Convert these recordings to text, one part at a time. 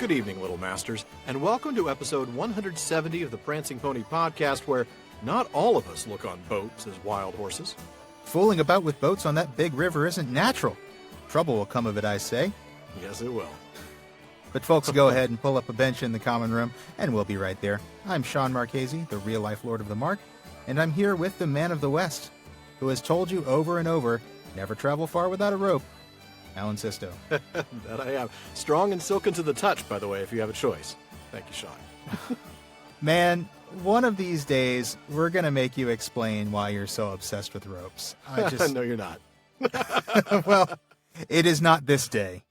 Good evening, Little Masters, and welcome to episode 170 of the Prancing Pony podcast, where not all of us look on boats as wild horses. Fooling about with boats on that big river isn't natural. Trouble will come of it, I say. Yes, it will. But folks, go ahead and pull up a bench in the common room, and we'll be right there. I'm Sean Marchese, the real-life Lord of the Mark, and I'm here with the Man of the West, who has told you over and over, never travel far without a rope. Alan Sisto. That I am. Strong and silken to the touch, by the way, if you have a choice. Thank you, Sean. Man, one of these days, we're going to make you explain why you're so obsessed with ropes. No, you're not. Well, it is not this day.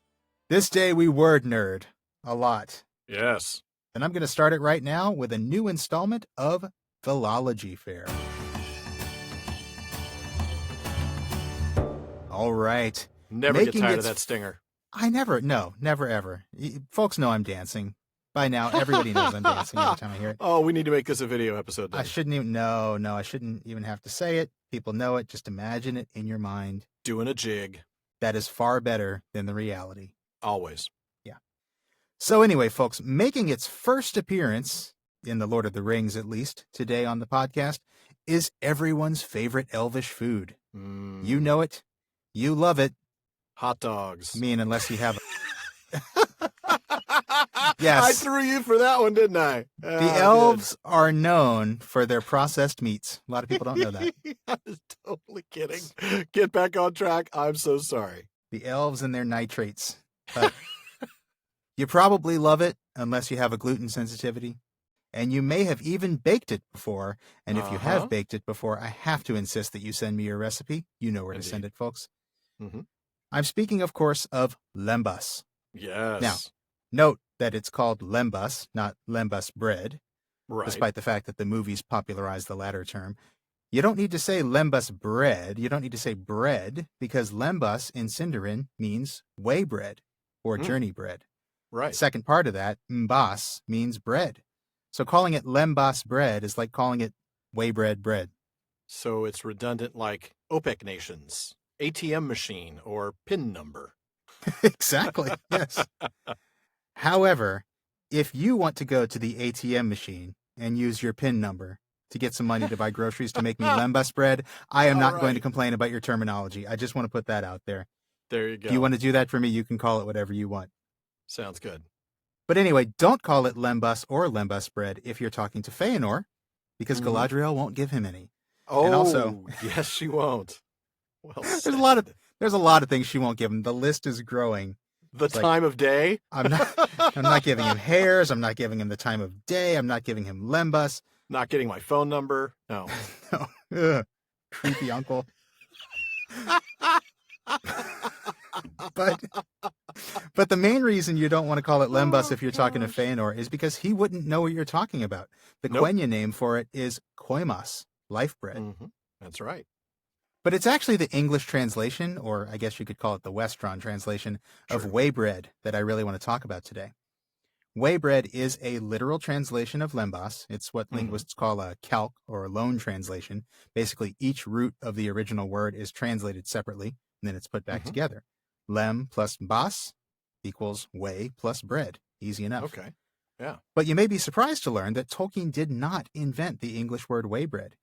This day we word nerd a lot. Yes. And I'm going to start it right now with a new installment of Philology Fair. All right. Never get tired of that stinger. Never ever. Folks know I'm dancing. By now, everybody knows I'm dancing every time I hear it. Oh, we need to make this a video episode then. I shouldn't even have to say it. People know it. Just imagine it in your mind. Doing a jig. That is far better than the reality. Always. Yeah. So anyway, folks, making its first appearance, in the Lord of the Rings at least, today on the podcast, is everyone's favorite elvish food. You know it. You love it. Hot dogs. Unless you have Yes. I threw you for that one, didn't I? The elves are known for their processed meats. A lot of people don't know that. I was totally kidding. Get back on track. I'm so sorry. The elves and their nitrates. But you probably love it unless you have a gluten sensitivity. And you may have even baked it before. And if you have baked it before, I have to insist that you send me your recipe. You know where to send it, folks. Mm-hmm. I'm speaking, of course, of lembas. Yes. Now, note that it's called lembas, not lembas bread, right. Despite the fact that the movies popularized the latter term. You don't need to say lembas bread. You don't need to say bread, because lembas in Sindarin means way bread or journey bread. Right. The second part of that, mbas, means bread. So calling it lembas bread is like calling it way bread bread. So it's redundant like OPEC nations, ATM machine, or PIN number. Exactly, yes. However, if you want to go to the ATM machine and use your PIN number to get some money to buy groceries to make me lembas bread, I am not going to complain about your terminology. I just want to put that out there. There you go. If you want to do that for me, you can call it whatever you want. Sounds good. But anyway, don't call it lembas or lembas bread if you're talking to Feanor, because Galadriel won't give him any. Oh, and also, yes, she won't. Well, there's a lot of things she won't give him. The list is growing. The time of day? I'm not giving him hairs. I'm not giving him the time of day. I'm not giving him lembas. Not getting my phone number. No. No. Ugh. Creepy uncle. But the main reason you don't want to call it lembas if you're talking to Feanor is because he wouldn't know what you're talking about. The Quenya name for it is koimas, life bread. Mm-hmm. That's right. But it's actually the English translation, or I guess you could call it the Westron translation, of way bread that I really want to talk about today. Way bread is a literal translation of lembas. It's what linguists call a calque or a loan translation. Basically, each root of the original word is translated separately, and then it's put back together. Lem plus bas equals way plus bread. Easy enough. Okay. Yeah. But you may be surprised to learn that Tolkien did not invent the English word way bread.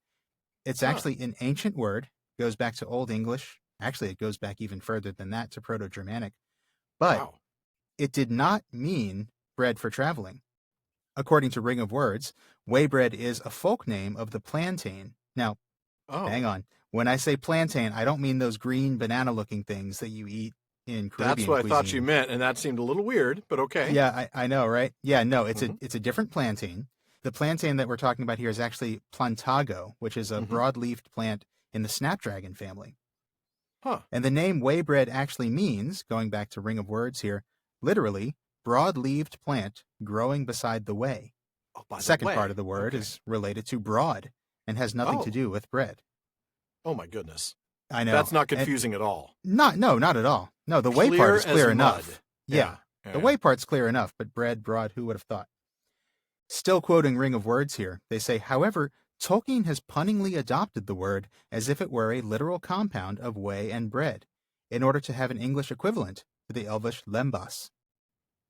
It's actually an ancient word. Goes back to Old English. Actually, it goes back even further than that to Proto-Germanic. But it did not mean bread for traveling. According to Ring of Words, way bread is a folk name of the plantain. Now, hang on. When I say plantain, I don't mean those green banana-looking things that you eat in Caribbean That's what cuisine. I thought you meant, and that seemed a little weird, but okay. Yeah, I know, right? Yeah, no, it's a different plantain. The plantain that we're talking about here is actually plantago, which is a broad-leafed plant in the snapdragon family. And the name way bread actually means, going back to Ring of Words here, literally, broad-leaved plant growing beside the way. The second part of the word is related to broad and has nothing to do with bread. Oh, my goodness. I know. That's not confusing at all. No, not at all. No, the way part is clear enough. Yeah. The way part's clear enough, but bread, broad, who would have thought? Still quoting Ring of Words here, they say, however, Tolkien has punningly adopted the word as if it were a literal compound of way and bread, in order to have an English equivalent to the Elvish lembas.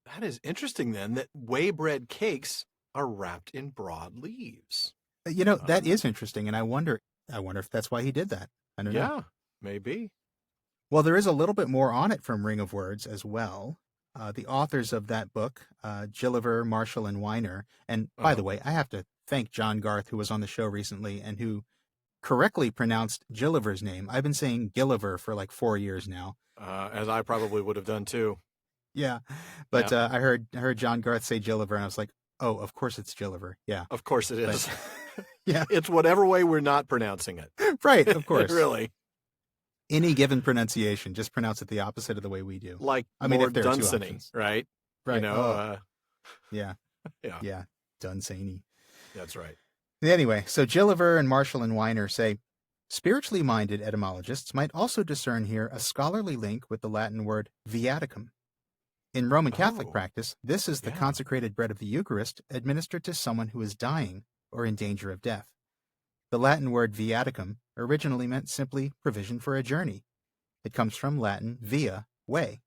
That is interesting then, that waybread cakes are wrapped in broad leaves. That is interesting, and I wonder if that's why he did that. I don't know. Yeah, maybe. Well, there is a little bit more on it from Ring of Words as well. The authors of that book, Gilliver, Marshall, and Weiner, and by the way, I have to thank John Garth, who was on the show recently and who correctly pronounced Gilliver's name. I've been saying Gilliver for like 4 years now. As I probably would have done too. Yeah, but I heard John Garth say Gilliver, and I was like, oh, of course it's Gilliver. Yeah, of course it is. Yeah, it's whatever way we're not pronouncing it. Right, of course. Really. Any given pronunciation, just pronounce it the opposite of the way we do. Like, I mean, Lord if there are two Dunsany, options. right? Right. Yeah. Yeah. Dunsany. That's right. Anyway, so Gilliver and Marshall and Weiner say, spiritually minded etymologists might also discern here a scholarly link with the Latin word viaticum. In Roman Catholic practice, this is the consecrated bread of the Eucharist administered to someone who is dying or in danger of death. The Latin word viaticum originally meant simply provision for a journey. It comes from Latin via, way.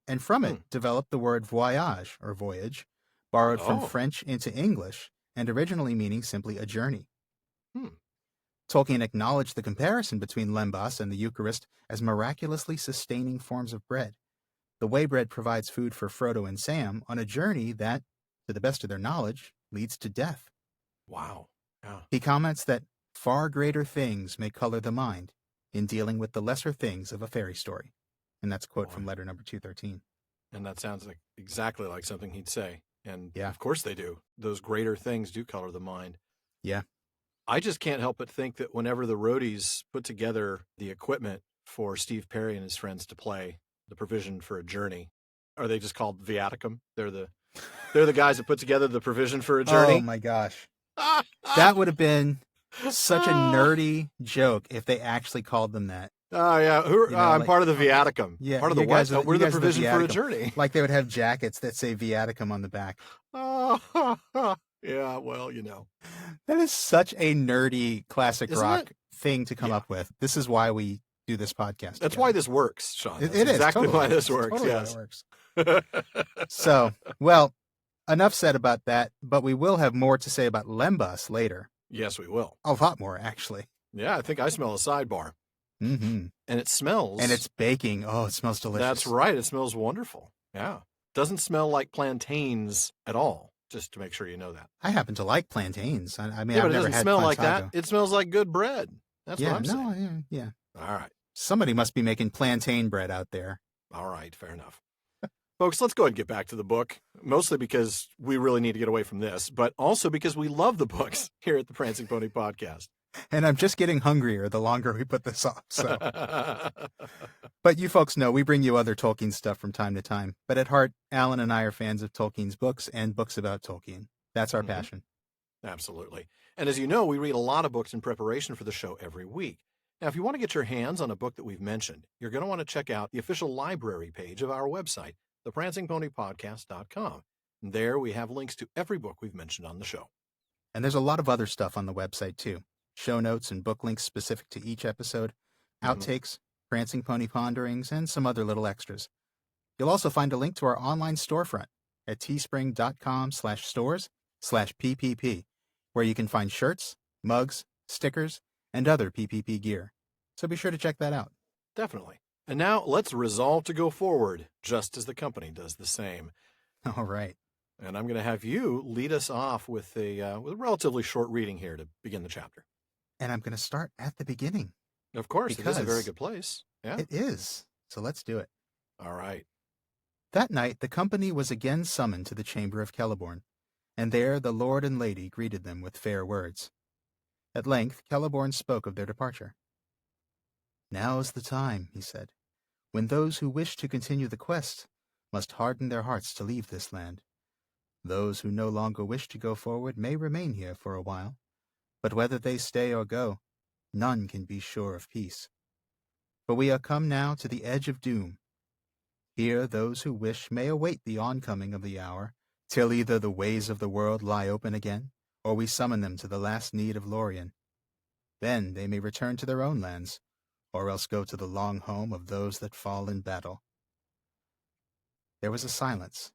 And from it developed the word voyage, or voyage, borrowed from French into English, and originally meaning simply a journey. Tolkien acknowledged the comparison between lembas and the Eucharist as miraculously sustaining forms of bread. The way bread provides food for Frodo and Sam on a journey that, to the best of their knowledge, leads to death. Wow. Yeah. He comments that far greater things may color the mind in dealing with the lesser things of a fairy story. And that's a quote from letter number 213. And that sounds like exactly like something he'd say. And of course they do. Those greater things do color the mind. Yeah. I just can't help but think that whenever the roadies put together the equipment for Steve Perry and his friends to play The Provision for a Journey, are they just called viaticum? They're the guys that put together The Provision for a Journey. Oh my gosh. That would have been such a nerdy joke if they actually called them that. Oh, yeah. I'm part of the viaticum. Yeah. Part of the what? We're the Provision for a Journey. Like they would have jackets that say viaticum on the back. Yeah, well, That is such a nerdy classic Isn't rock it? thing to come up with. This is why we do this podcast. That's why this works, Sean. It is exactly totally why this works. Totally yes. Why it works. So, well, enough said about that, but we will have more to say about lembas later. Yes, we will. A lot more, actually. Yeah, I think I smell a sidebar. Mm-hmm. And it smells. And it's baking. Oh, it smells delicious. That's right. It smells wonderful. Yeah. Doesn't smell like plantains at all, just to make sure you know that. I happen to like plantains. I mean, yeah, I've but it never doesn't had smell like that. plantago. It smells like good bread. That's what I'm saying. Yeah. All right. Somebody must be making plantain bread out there. All right. Fair enough. Folks, let's go ahead and get back to the book, mostly because we really need to get away from this, but also because we love the books here at the Prancing Pony Podcast. And I'm just getting hungrier the longer we put this off. So, but you folks know we bring you other Tolkien stuff from time to time. But at heart, Alan and I are fans of Tolkien's books and books about Tolkien. That's our passion. Absolutely. And as you know, we read a lot of books in preparation for the show every week. Now, if you want to get your hands on a book that we've mentioned, you're going to want to check out the official library page of our website, theprancingponypodcast.com. And there we have links to every book we've mentioned on the show. And there's a lot of other stuff on the website, too. Show notes and book links specific to each episode, outtakes, Prancing Pony Ponderings, and some other little extras. You'll also find a link to our online storefront at teespring.com/stores/PPP, where you can find shirts, mugs, stickers, and other PPP gear. So be sure to check that out. Definitely. And now let's resolve to go forward, just as the company does the same. All right. And I'm going to have you lead us off with a relatively short reading here to begin the chapter. And I'm going to start at the beginning. Of course, it is a very good place. Yeah, it is. So let's do it. All right. That night, the company was again summoned to the chamber of Celeborn, and there the lord and lady greeted them with fair words. At length, Celeborn spoke of their departure. Now is the time, he said, when those who wish to continue the quest must harden their hearts to leave this land. Those who no longer wish to go forward may remain here for a while, but whether they stay or go, none can be sure of peace. For we are come now to the edge of doom. Here those who wish may await the oncoming of the hour, till either the ways of the world lie open again, or we summon them to the last need of Lórien. Then they may return to their own lands, or else go to the long home of those that fall in battle. There was a silence,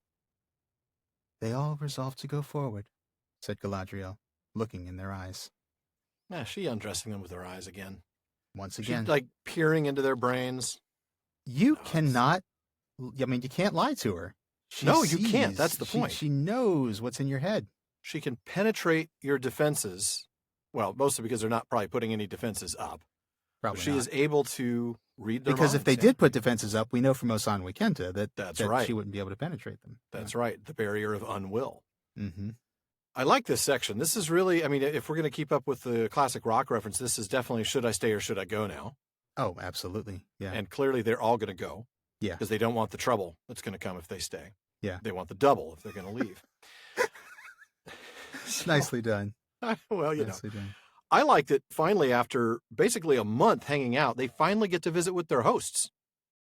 They all resolved to go forward, said Galadriel, looking in their eyes. Yeah, she undressing them with her eyes again. Once again. She's like peering into their brains. You cannot, I mean, you can't lie to her. No, you can't. That's the point. She knows what's in your head. She can penetrate your defenses. Well, mostly because they're not probably putting any defenses up. Probably she not. is able to read their Because minds, if they did put defenses up, we know from Osan Wikenta that right. She wouldn't be able to penetrate them. That's right. The barrier of unwill. Mm-hmm. I like this section. This is really, I mean, if we're going to keep up with the classic rock reference, this is definitely should I stay or should I go now? Oh, absolutely. Yeah. And clearly they're all going to go. Yeah. Because they don't want the trouble that's going to come if they stay. Yeah. They want the double if they're going to leave. Nicely done. Well, Nicely done. I like that finally, after basically a month hanging out, they finally get to visit with their hosts.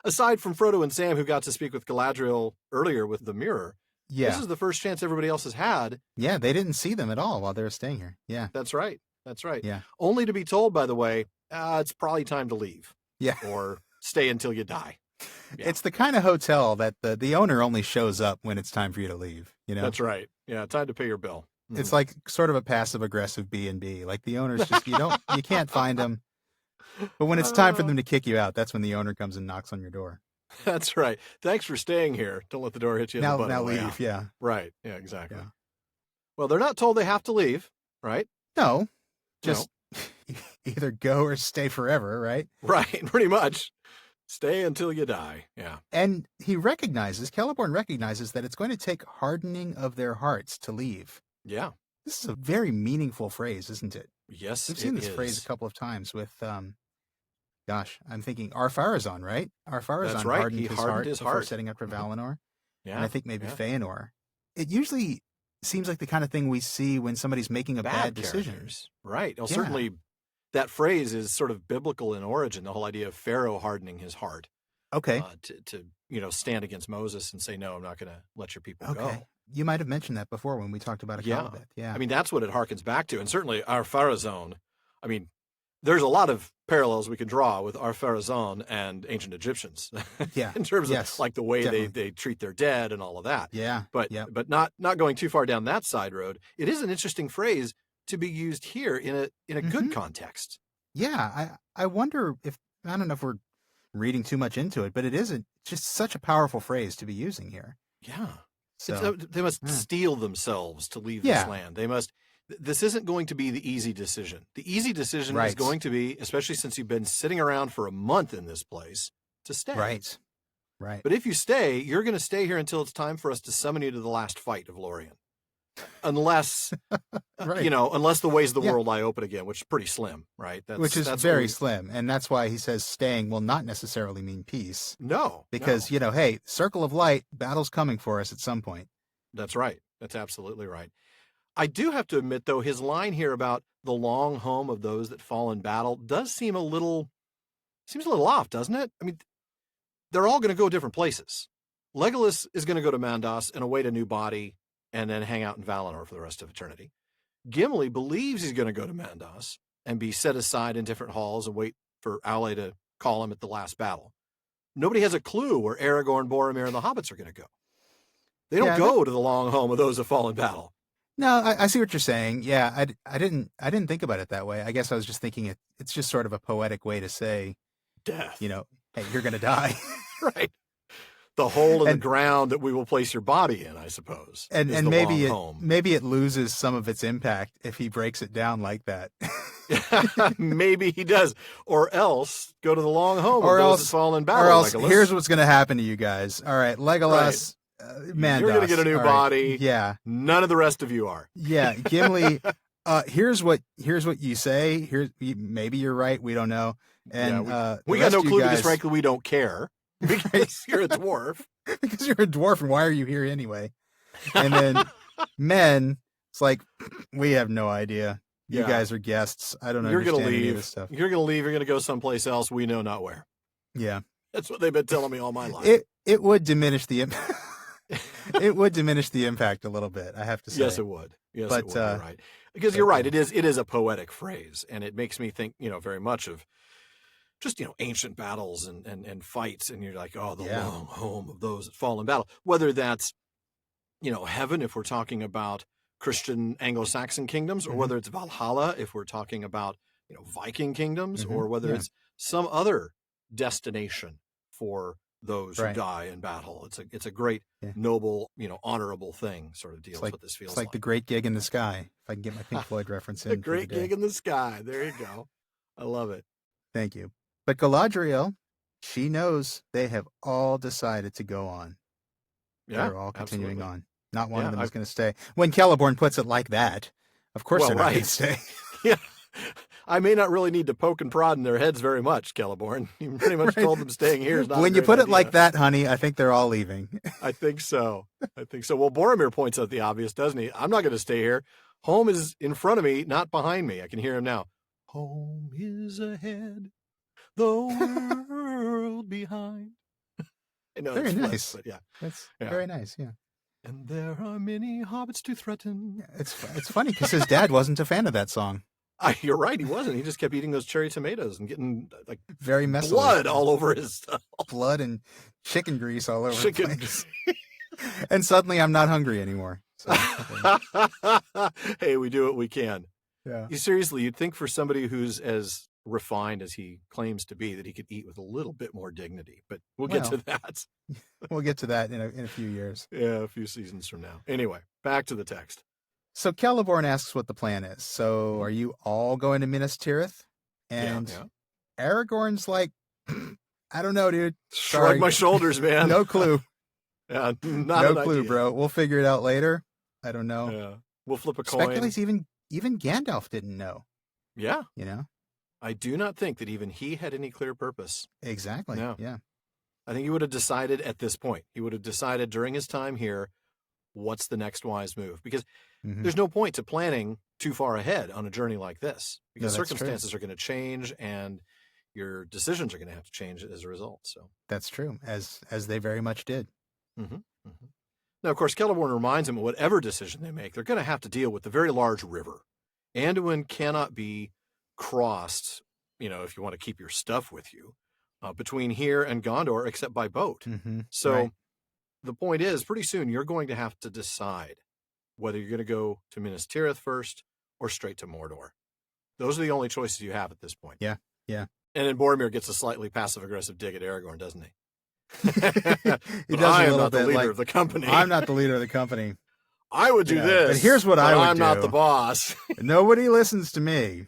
Aside from Frodo and Sam, who got to speak with Galadriel earlier with the mirror, this is the first chance everybody else has had. Yeah, they didn't see them at all while they were staying here. Yeah. That's right. That's right. Yeah. Only to be told, by the way, it's probably time to leave. Yeah. Or stay until you die. Yeah. It's the kind of hotel that the owner only shows up when it's time for you to leave. You know. That's right. Yeah, time to pay your bill. It's like sort of a passive-aggressive B&B. Like the owner's just, you can't find them. But when it's time for them to kick you out, that's when the owner comes and knocks on your door. That's right. Thanks for staying here. Don't let the door hit you in the butt. Now leave, yeah. Right. Yeah, exactly. Yeah. Well, they're not told they have to leave, right? No. Just either go or stay forever, right? Right, pretty much. Stay until you die. Yeah. And Celeborn recognizes that it's going to take hardening of their hearts to leave. Yeah. This is a very meaningful phrase, isn't it? Yes, We've seen this phrase a couple of times with, I'm thinking Ar-Pharazôn, right? Ar-Pharazôn hardened his heart before setting up for Valinor. Yeah. And I think maybe Feanor. It usually seems like the kind of thing we see when somebody's making a bad decision. Right. Well, certainly that phrase is sort of biblical in origin, the whole idea of Pharaoh hardening his heart. Okay. To stand against Moses and say, no, I'm not going to let your people go. You might have mentioned that before when we talked about Akalabeth. Yeah. I mean, that's what it harkens back to. And certainly Ar-Pharazôn, I mean, there's a lot of parallels we can draw with Ar-Pharazôn and ancient Egyptians. Yeah. In terms of like the way they treat their dead and all of that. Yeah. But not going too far down that side road. It is an interesting phrase to be used here in a good context. Yeah. I wonder if, I don't know if we're reading too much into it, but it isn't just such a powerful phrase to be using here. Yeah. So they must steel themselves to leave this land. This isn't going to be the easy decision. The easy decision is going to be, especially since you've been sitting around for a month in this place, to stay. Right. But if you stay, you're going to stay here until it's time for us to summon you to the last fight of Lórien. Unless, unless the ways of the world lie open again, which is pretty slim, right? That's very slim. And that's why he says staying will not necessarily mean peace. No. Because, hey, circle of light, battle's coming for us at some point. That's right. That's absolutely right. I do have to admit, though, his line here about the long home of those that fall in battle does seem a little off, doesn't it? I mean, they're all going to go different places. Legolas is going to go to Mandos and await a new body and then hang out in Valinor for the rest of eternity. Gimli believes he's going to go to Mandos and be set aside in different halls and wait for Aule to call him at the last battle. Nobody has a clue where Aragorn, Boromir, and the hobbits are going to go. They don't go to the long home of those that fall in battle. No, I see what you're saying. Yeah, I didn't think about it that way. I guess I was just thinking it's just sort of a poetic way to say death. Hey, you're going to die. Right. The hole in the ground that we will place your body in, I suppose. And maybe it loses some of its impact if he breaks it down like that. Maybe he does. Or else go to the long home or else fall in battle. Or else here's what's going to happen to you guys. All right, Legolas, Mandos. You're going to get a new body. Right. Yeah. None of the rest of you are. Yeah. Gimli, here's what you say. Maybe you're right. We don't know. And we got no clue because frankly we don't care. Because you're a dwarf. Because you're a dwarf, and why are you here anyway? And then men, it's like, we have no idea. You guys are guests. I don't understand any of this stuff. You're going to leave. You're going to go someplace else. We know not where. Yeah. That's what they've been telling me all my life. It would diminish the impact. It would diminish the impact a little bit, I have to say. Yes, it would. Yes, it would. You're right. Because you're right. It is a poetic phrase, and it makes me think, very much of just, ancient battles and fights. And you're like, oh, the long home of those that fall in battle, whether that's heaven if we're talking about Christian Anglo-Saxon kingdoms, or whether it's Valhalla if we're talking about, Viking kingdoms, or whether it's some other destination for those who die in battle. It's a great, noble, honorable thing sort of deals what this feels like. It's like the great gig in the sky. If I can get my Pink Floyd reference in. The great gig in the sky. There you go. I love it. Thank you. But Galadriel, she knows they have all decided to go on. Yeah, they're all continuing absolutely. on. Not one of them is going to stay. When Celeborn puts it like that, of course they're not going to stay. Yeah. I may not really need to poke and prod in their heads very much, Celeborn. You pretty much told them staying here is not when a you put idea. it like that, honey, I think they're all leaving. I think so. Well, Boromir points out the obvious, doesn't he? I'm not going to stay here. Home is in front of me, not behind me. I can hear him now. Home is ahead, the world behind. I know very nice. Flipped, but yeah. That's very nice, yeah. And there are many hobbits to threaten. It's funny because his dad wasn't a fan of that song. You're right, he wasn't. He just kept eating those cherry tomatoes and getting very messy blood all over his stuff. Blood and chicken grease all over the place. And suddenly I'm not hungry anymore. So, hey, we do what we can. Yeah. Seriously, you'd think for somebody who's as refined as he claims to be that he could eat with a little bit more dignity, but we'll get to that. We'll get to that in a few years. Yeah, a few seasons from now. Anyway, back to the text. So Celeborn asks what the plan is. So are you all going to Minas Tirith? And Aragorn's like, I don't know, dude. Shrug my shoulders, man. No clue. Yeah, no clue, idea. Bro. We'll figure it out later. I don't know. Yeah, we'll flip a coin. Speculates even Gandalf didn't know. Yeah. I do not think that even he had any clear purpose. Exactly. No. Yeah. I think he would have decided at this point. He would have decided during his time here, what's the next wise move? Because there's no point to planning too far ahead on a journey like this, because circumstances are going to change and your decisions are going to have to change as a result. So that's true, as they very much did. Now, of course, Celeborn reminds him of whatever decision they make, they're going to have to deal with the very large river. Anduin cannot be crossed, if you want to keep your stuff with you, between here and Gondor, except by boat. So the point is, pretty soon you're going to have to decide whether you're going to go to Minas Tirith first or straight to Mordor. Those are the only choices you have at this point. Yeah. And then Boromir gets a slightly passive-aggressive dig at Aragorn, doesn't he? He does I a am little not the bit leader of the company. I'm not the leader of the company. I would do this. But here's what I would I'm do. not the boss. Nobody listens to me.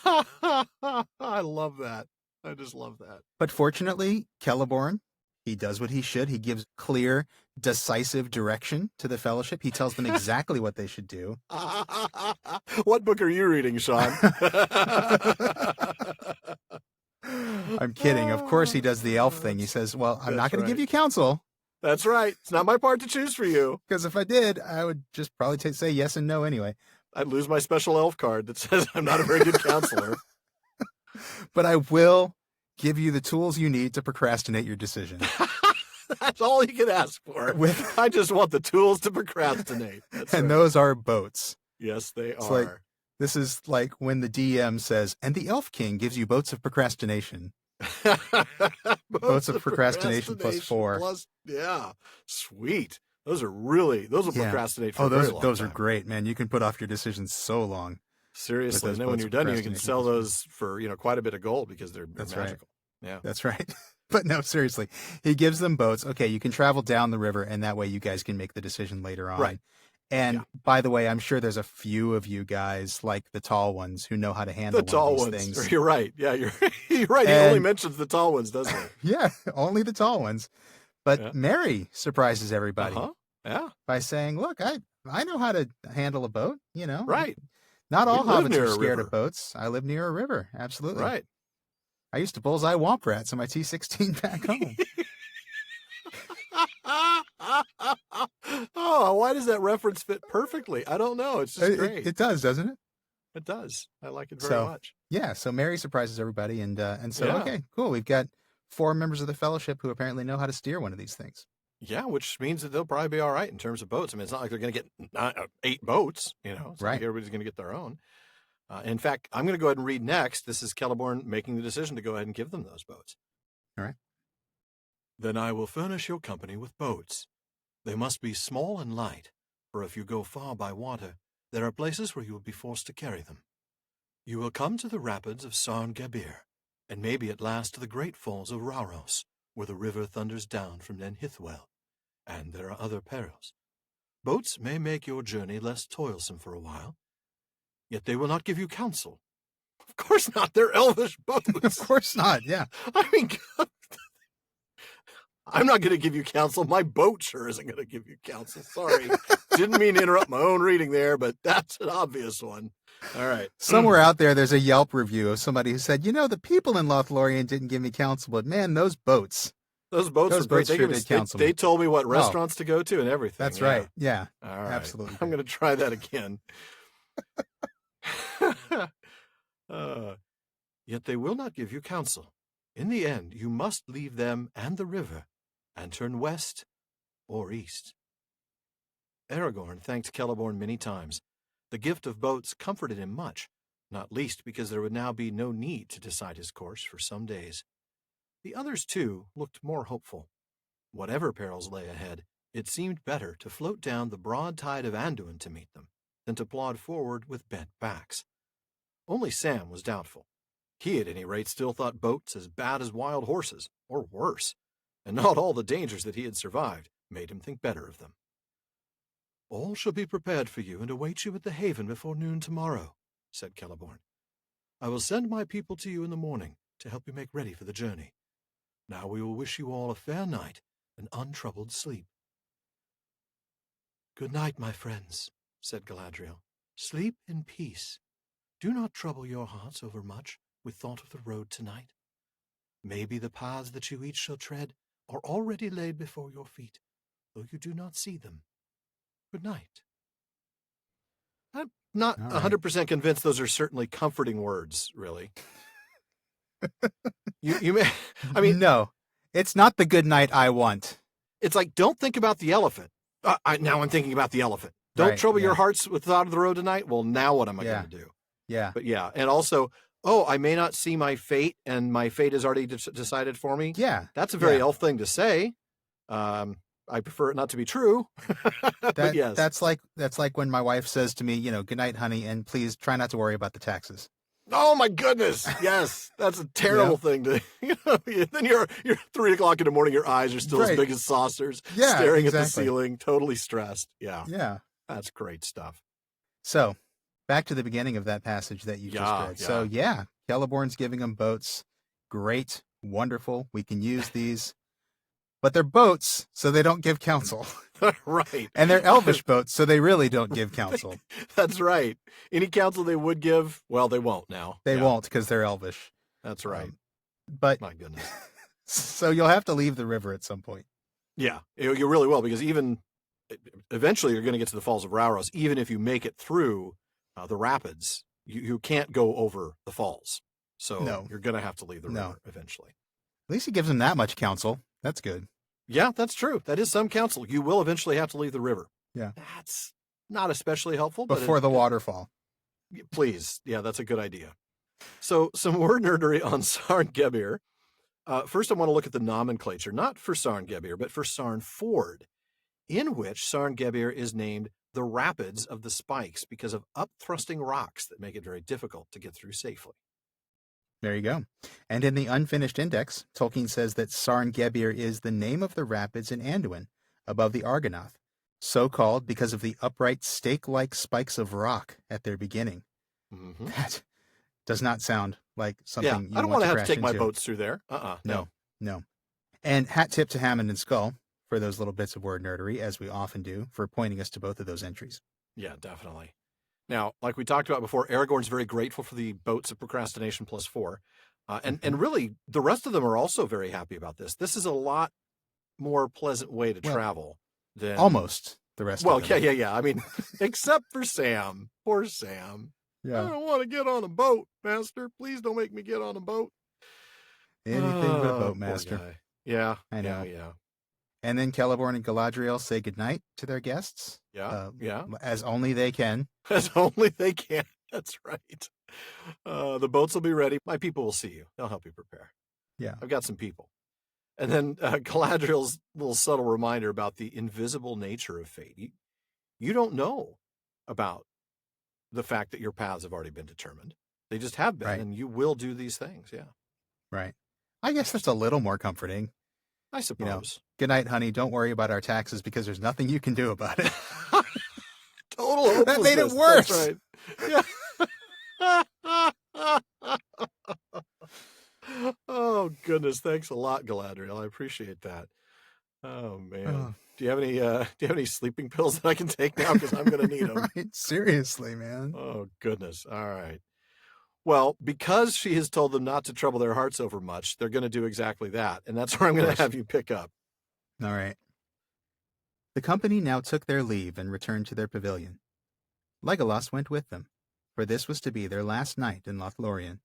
I love that. I just love that. But fortunately, Celeborn, he does what he should. He gives clear, decisive direction to the Fellowship. He tells them exactly what they should do. What book are you reading, Sean? I'm kidding. Of course he does the elf thing. He says, well, I'm not going to give you counsel. That's right. It's not my part to choose for you. Because if I did, I would just probably say yes and no anyway. I'd lose my special elf card that says I'm not a very good counselor. But I will give you the tools you need to procrastinate your decision. That's all you can ask for. I just want the tools to procrastinate. Those are boats. Yes, they are. This is like when the DM says, and the Elf King gives you boats of procrastination. Boats of procrastination +4. Yeah, sweet. Those will procrastinate for those are great, man. You can put off your decisions so long. Seriously, and then when you're done, you can sell those for quite a bit of gold because they're magical. Right. Yeah, that's right. But no, seriously, he gives them boats. Okay, you can travel down the river, and that way you guys can make the decision later on. Right. And by the way, I'm sure there's a few of you guys, like the tall ones, who know how to handle one of these things. You're right. Yeah, you're right. He only mentions the tall ones, doesn't he? Yeah, only the tall ones. But Mary surprises everybody by saying, look, I know how to handle a boat, Right. Not all hobbits are scared of boats. I live near a river. Absolutely. Right. I used to bullseye womp rats on my T16 back home. Oh, why does that reference fit perfectly? I don't know. It's just great. It does, doesn't it? It does. I like it very much. Yeah. So Mary surprises everybody, and so okay, cool. We've got 4 members of the Fellowship who apparently know how to steer one of these things. Yeah, which means that they'll probably be all right in terms of boats. I mean, it's not like they're going to get 8 boats. It's not like everybody's going to get their own. In fact, I'm going to go ahead and read next. This is Celeborn making the decision to go ahead and give them those boats. All right. Then I will furnish your company with boats. They must be small and light, for if you go far by water, there are places where you will be forced to carry them. You will come to the rapids of Sarn Gabir, and maybe at last to the great falls of Rauros, where the river thunders down from Nen Hithwel, and there are other perils. Boats may make your journey less toilsome for a while, yet they will not give you counsel. Of course not, they're elvish boats. Of course not, yeah. I mean, God, I'm not going to give you counsel. My boat sure isn't going to give you counsel. Sorry. Didn't mean to interrupt my own reading there, but that's an obvious one. All right. Somewhere out there's a Yelp review of somebody who said, the people in Lothlórien didn't give me counsel, but man, those boats. Those boats were great. Sure did counsel me. They told me what restaurants to go to and everything. That's right. Yeah. All right. Absolutely. I'm going to try that again. Yet they will not give you counsel. In the end, you must leave them and the river and turn west or east. Aragorn thanked Celeborn many times. The gift of boats comforted him much, not least because there would now be no need to decide his course for some days. The others, too, looked more hopeful. Whatever perils lay ahead, it seemed better to float down the broad tide of Anduin to meet them than to plod forward with bent backs. Only Sam was doubtful. He, at any rate, still thought boats as bad as wild horses, or worse, and not all the dangers that he had survived made him think better of them. All shall be prepared for you and await you at the haven before noon tomorrow, said Celeborn. I will send my people to you in the morning to help you make ready for the journey. Now we will wish you all a fair night and untroubled sleep. Good night, my friends, said Galadriel. Sleep in peace. Do not trouble your hearts overmuch with thought of the road tonight. Maybe the paths that you each shall tread are already laid before your feet, though you do not see them. Good night. I'm not 100% convinced those are certainly comforting words, really. you may, I mean... No, it's not the good night I want. It's like, don't think about the elephant. Now I'm thinking about the elephant. Don't trouble your hearts with thought of the road tonight. Well, now what am I going to do? Yeah. But yeah, and also, I may not see my fate, and my fate is already decided for me. Yeah. That's a very elf thing to say. I prefer it not to be true. But yes. That's like when my wife says to me, good night, honey, and please try not to worry about the taxes. Oh my goodness. Yes. That's a terrible thing to, then you're 3:00 in the morning, your eyes are still as big as saucers, staring at the ceiling, totally stressed. Yeah. Yeah. That's great stuff. So back to the beginning of that passage that you just read. Yeah. So Celeborn's giving them boats. Great. Wonderful. We can use these. But they're boats, so they don't give counsel. Right. And they're elvish boats, so they really don't give counsel. That's right. Any counsel they would give, well, they won't now. They won't because they're elvish. That's right. But my goodness. So you'll have to leave the river at some point. Yeah, you really will, because even eventually you're going to get to the Falls of Rauros. Even if you make it through the rapids, you can't go over the falls. So you're going to have to leave the river eventually. At least he gives them that much counsel. That's good. Yeah, that's true. That is some counsel. You will eventually have to leave the river. Yeah. That's not especially helpful. Before the waterfall. Please. Yeah, that's a good idea. So some more nerdery on Sarn Gebir. First, I want to look at the nomenclature, not for Sarn Gebir, but for Sarn Ford, in which Sarn Gebir is named the Rapids of the Spikes because of up-thrusting rocks that make it very difficult to get through safely. There you go. And in the unfinished index, Tolkien says that Sarn Gebir is the name of the rapids in Anduin, above the Argonath, so called because of the upright stake-like spikes of rock at their beginning. Mm-hmm. That does not sound like something you want to crash into. I don't want to have to take my boats through there. No. And hat tip to Hammond and Skull for those little bits of word nerdery, as we often do, for pointing us to both of those entries. Yeah, definitely. Now, like we talked about before, Aragorn's very grateful for the boats of procrastination +4. And really, the rest of them are also very happy about this. This is a lot more pleasant way to travel than... Almost the rest of them. Yeah. I mean, except for Sam. Poor Sam. Yeah. I don't want to get on a boat, Master. Please don't make me get on a boat. Anything but a boat, Master. Yeah. I know. Yeah. And then Celeborn and Galadriel say goodnight to their guests. Yeah. As only they can. As only they can. That's right. The boats will be ready. My people will see you. They'll help you prepare. Yeah. I've got some people. And then Galadriel's little subtle reminder about the invisible nature of fate. you don't know about the fact that your paths have already been determined. They just have been, Right. and you will do these things. Yeah. Right. I guess that's a little more comforting. I suppose. Good night, honey. Don't worry about our taxes because there's nothing you can do about it. Total hopelessness. That made it worse. That's right. Yeah. Oh, goodness. Thanks a lot, Galadriel. I appreciate that. Oh, man. Do you have any sleeping pills that I can take now? Because I'm going to need them. Right. Seriously, man. Oh, goodness. All right. Well, because she has told them not to trouble their hearts over much, they're going to do exactly that. And that's where I'm going to have you pick up. All right. The company now took their leave and returned to their pavilion. Legolas went with them, for this was to be their last night in Lothlórien,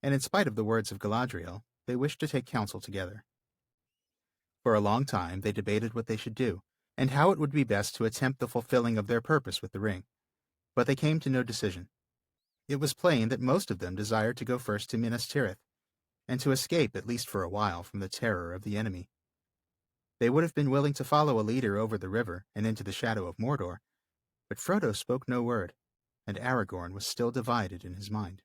and in spite of the words of Galadriel, they wished to take counsel together. For a long time they debated what they should do, and how it would be best to attempt the fulfilling of their purpose with the ring, but they came to no decision. It was plain that most of them desired to go first to Minas Tirith, and to escape at least for a while from the terror of the enemy. They would have been willing to follow a leader over the river and into the shadow of Mordor, but Frodo spoke no word, and Aragorn was still divided in his mind.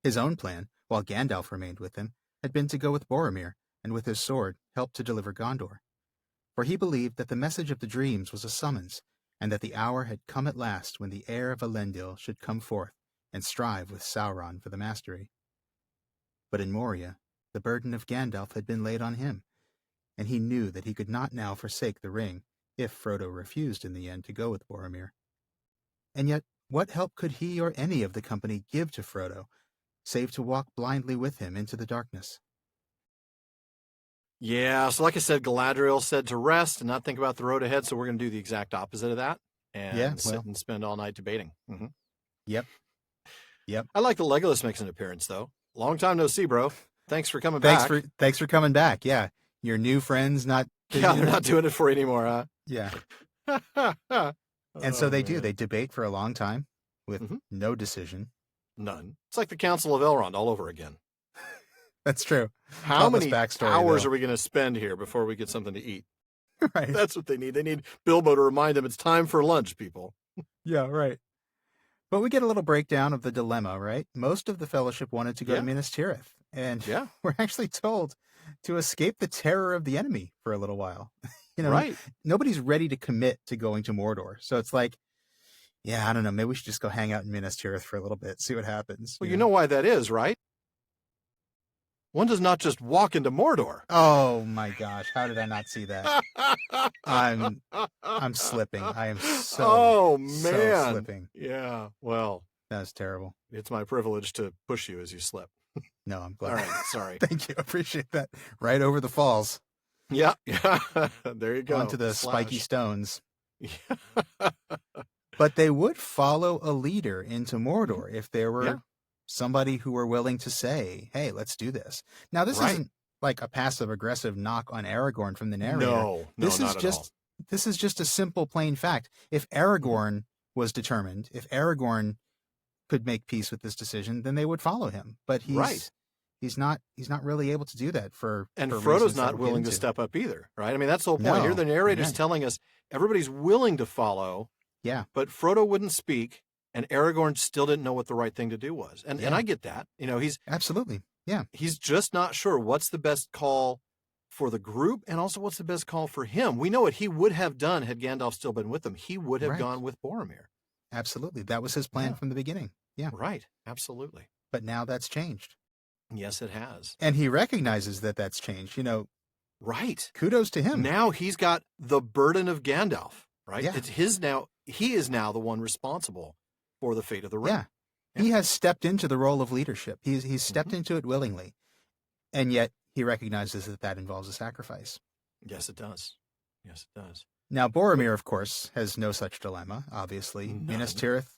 His own plan, while Gandalf remained with him, had been to go with Boromir, and with his sword help to deliver Gondor, for he believed that the message of the dreams was a summons, and that the hour had come at last when the heir of Elendil should come forth and strive with Sauron for the mastery. But in Moria, the burden of Gandalf had been laid on him, and he knew that he could not now forsake the ring if Frodo refused in the end to go with Boromir. And yet, what help could he or any of the company give to Frodo, save to walk blindly with him into the darkness? Yeah, so like I said, Galadriel said to rest and not think about the road ahead, so we're going to do the exact opposite of that and sit and spend all night debating. Mm-hmm. Yep. I like that Legolas makes an appearance, though. Long time no see, bro. Thanks for coming back. Thanks for coming back, yeah. Your new friends not... Yeah, they're not doing it for you anymore, huh? Yeah. And so they do. They debate for a long time with no decision. None. It's like the Council of Elrond all over again. That's true. How many hours are we going to spend here before we get something to eat? Right. That's what they need. They need Bilbo to remind them it's time for lunch, people. Yeah, right. But we get a little breakdown of the dilemma, right? Most of the Fellowship wanted to go to Minas Tirith, and we're actually told to escape the terror of the enemy for a little while. Right. Nobody's ready to commit to going to Mordor. So it's like, yeah, I don't know, maybe we should just go hang out in Minas Tirith for a little bit, see what happens. Well, you know why that is, right? One does not just walk into Mordor. Oh my gosh, how did I not see that? I'm slipping. I am so slipping. Yeah, well. That's terrible. It's my privilege to push you as you slip. No, I'm glad. All right, sorry. Thank you. Appreciate that. Right over the falls. Yeah. There you go. Onto the spiky stones. But they would follow a leader into Mordor if there were somebody who were willing to say, hey, let's do this. Now, this isn't like a passive-aggressive knock on Aragorn from the narrator. No, this not is just, at all. This is just a simple, plain fact. If Aragorn was determined, if Aragorn could make peace with this decision, then they would follow him. But he's not really able to do that and Frodo's not willing to step up either, right? I mean, that's the whole point. Here the narrator's telling us everybody's willing to follow. Yeah. But Frodo wouldn't speak, and Aragorn still didn't know what the right thing to do was. And I get that. He's absolutely. Yeah. He's just not sure what's the best call for the group and also what's the best call for him. We know what he would have done had Gandalf still been with him. He would have gone with Boromir. Absolutely. That was his plan from the beginning. Yeah. Right. Absolutely. But now that's changed. Yes, it has. And he recognizes that that's changed. Right. Kudos to him. Now he's got the burden of Gandalf, right? Yeah. It's his now. He is now the one responsible for the fate of the ring. Yeah. He has stepped into the role of leadership. He's stepped into it willingly. And yet he recognizes that involves a sacrifice. Yes, it does. Yes, it does. Now, Boromir, of course, has no such dilemma, obviously. None. Minas Tirith,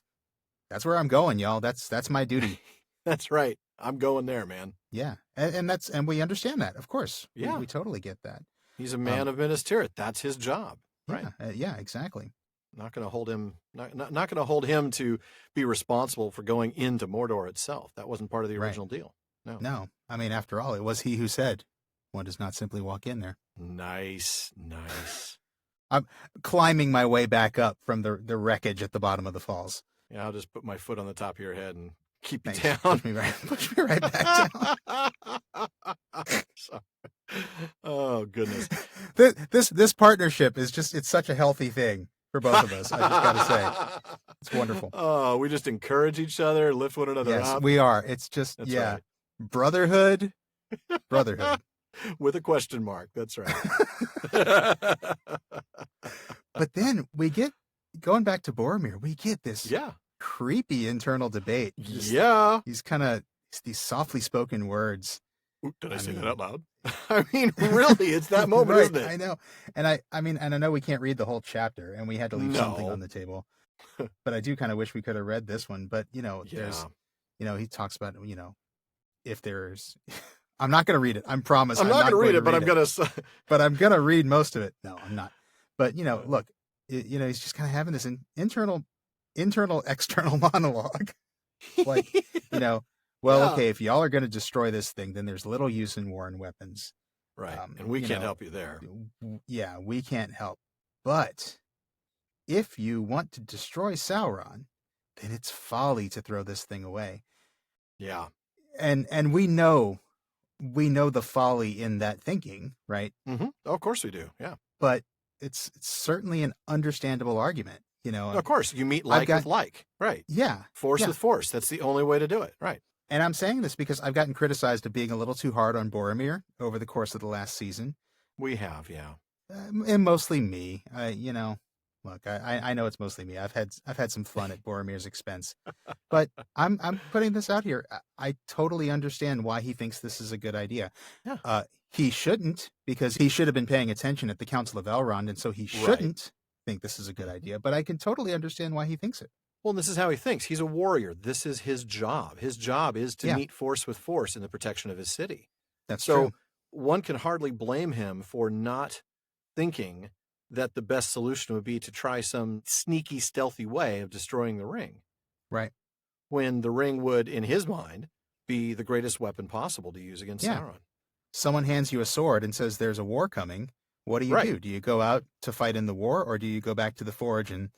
that's where I'm going, y'all. That's my duty. That's right. I'm going there, man. Yeah. And we understand that, of course. Yeah. We totally get that. He's a man of Minas Tirith. That's his job. Right. Yeah, exactly. Not going to hold him. Not going to hold him to be responsible for going into Mordor itself. That wasn't part of the original deal. No. I mean, after all, it was he who said, "One does not simply walk in there." Nice. I'm climbing my way back up from the wreckage at the bottom of the falls. Yeah, I'll just put my foot on the top of your head and keep you Thanks. down. Push me right back down. Oh, goodness. This partnership is it's such a healthy thing for both of us. I just got to say, it's wonderful. Oh, we just encourage each other, lift one another Yes, up. we are. It's just, That's right. brotherhood. With a question mark. That's right. But then going back to Boromir, we get this creepy internal debate. These kind of these softly spoken words. Ooh, did I say that out loud? I mean, really, it's that moment, right, isn't it? I know. And I know we can't read the whole chapter and we had to leave something on the table. But I do kind of wish we could have read this one. But, there's, he talks about, if there's, I'm not going to read it. I promise. I'm not going to read it, but I'm going to. But I'm going to read most of it. No, I'm not. But, look, he's just kind of having this internal, external monologue. Like, okay, if y'all are going to destroy this thing, then there's little use in war and weapons. Right. And we can't help you there. Yeah, we can't help. But if you want to destroy Sauron, then it's folly to throw this thing away. Yeah. And we know the folly in that thinking, right? Mm-hmm. Oh, of course we do. Yeah. But it's certainly an understandable argument, Of course, you meet like with like, right? Yeah. Force with force. That's the only way to do it, right? And I'm saying this because I've gotten criticized of being a little too hard on Boromir over the course of the last season. We have, yeah. And mostly me. Look, I know it's mostly me. I've had some fun at Boromir's expense, but I'm putting this out here. I totally understand why he thinks this is a good idea. Yeah. He shouldn't, because he should have been paying attention at the Council of Elrond, and so he shouldn't think this is a good idea. But I can totally understand why he thinks it. Well, this is how he thinks. He's a warrior. This is his job. His job is to meet force with force in the protection of his city. That's so true. One can hardly blame him for not thinking that the best solution would be to try some sneaky, stealthy way of destroying the ring. Right. When the ring would, in his mind, be the greatest weapon possible to use against Sauron. Someone hands you a sword and says there's a war coming. What do you do? Do you go out to fight in the war, or do you go back to the forge and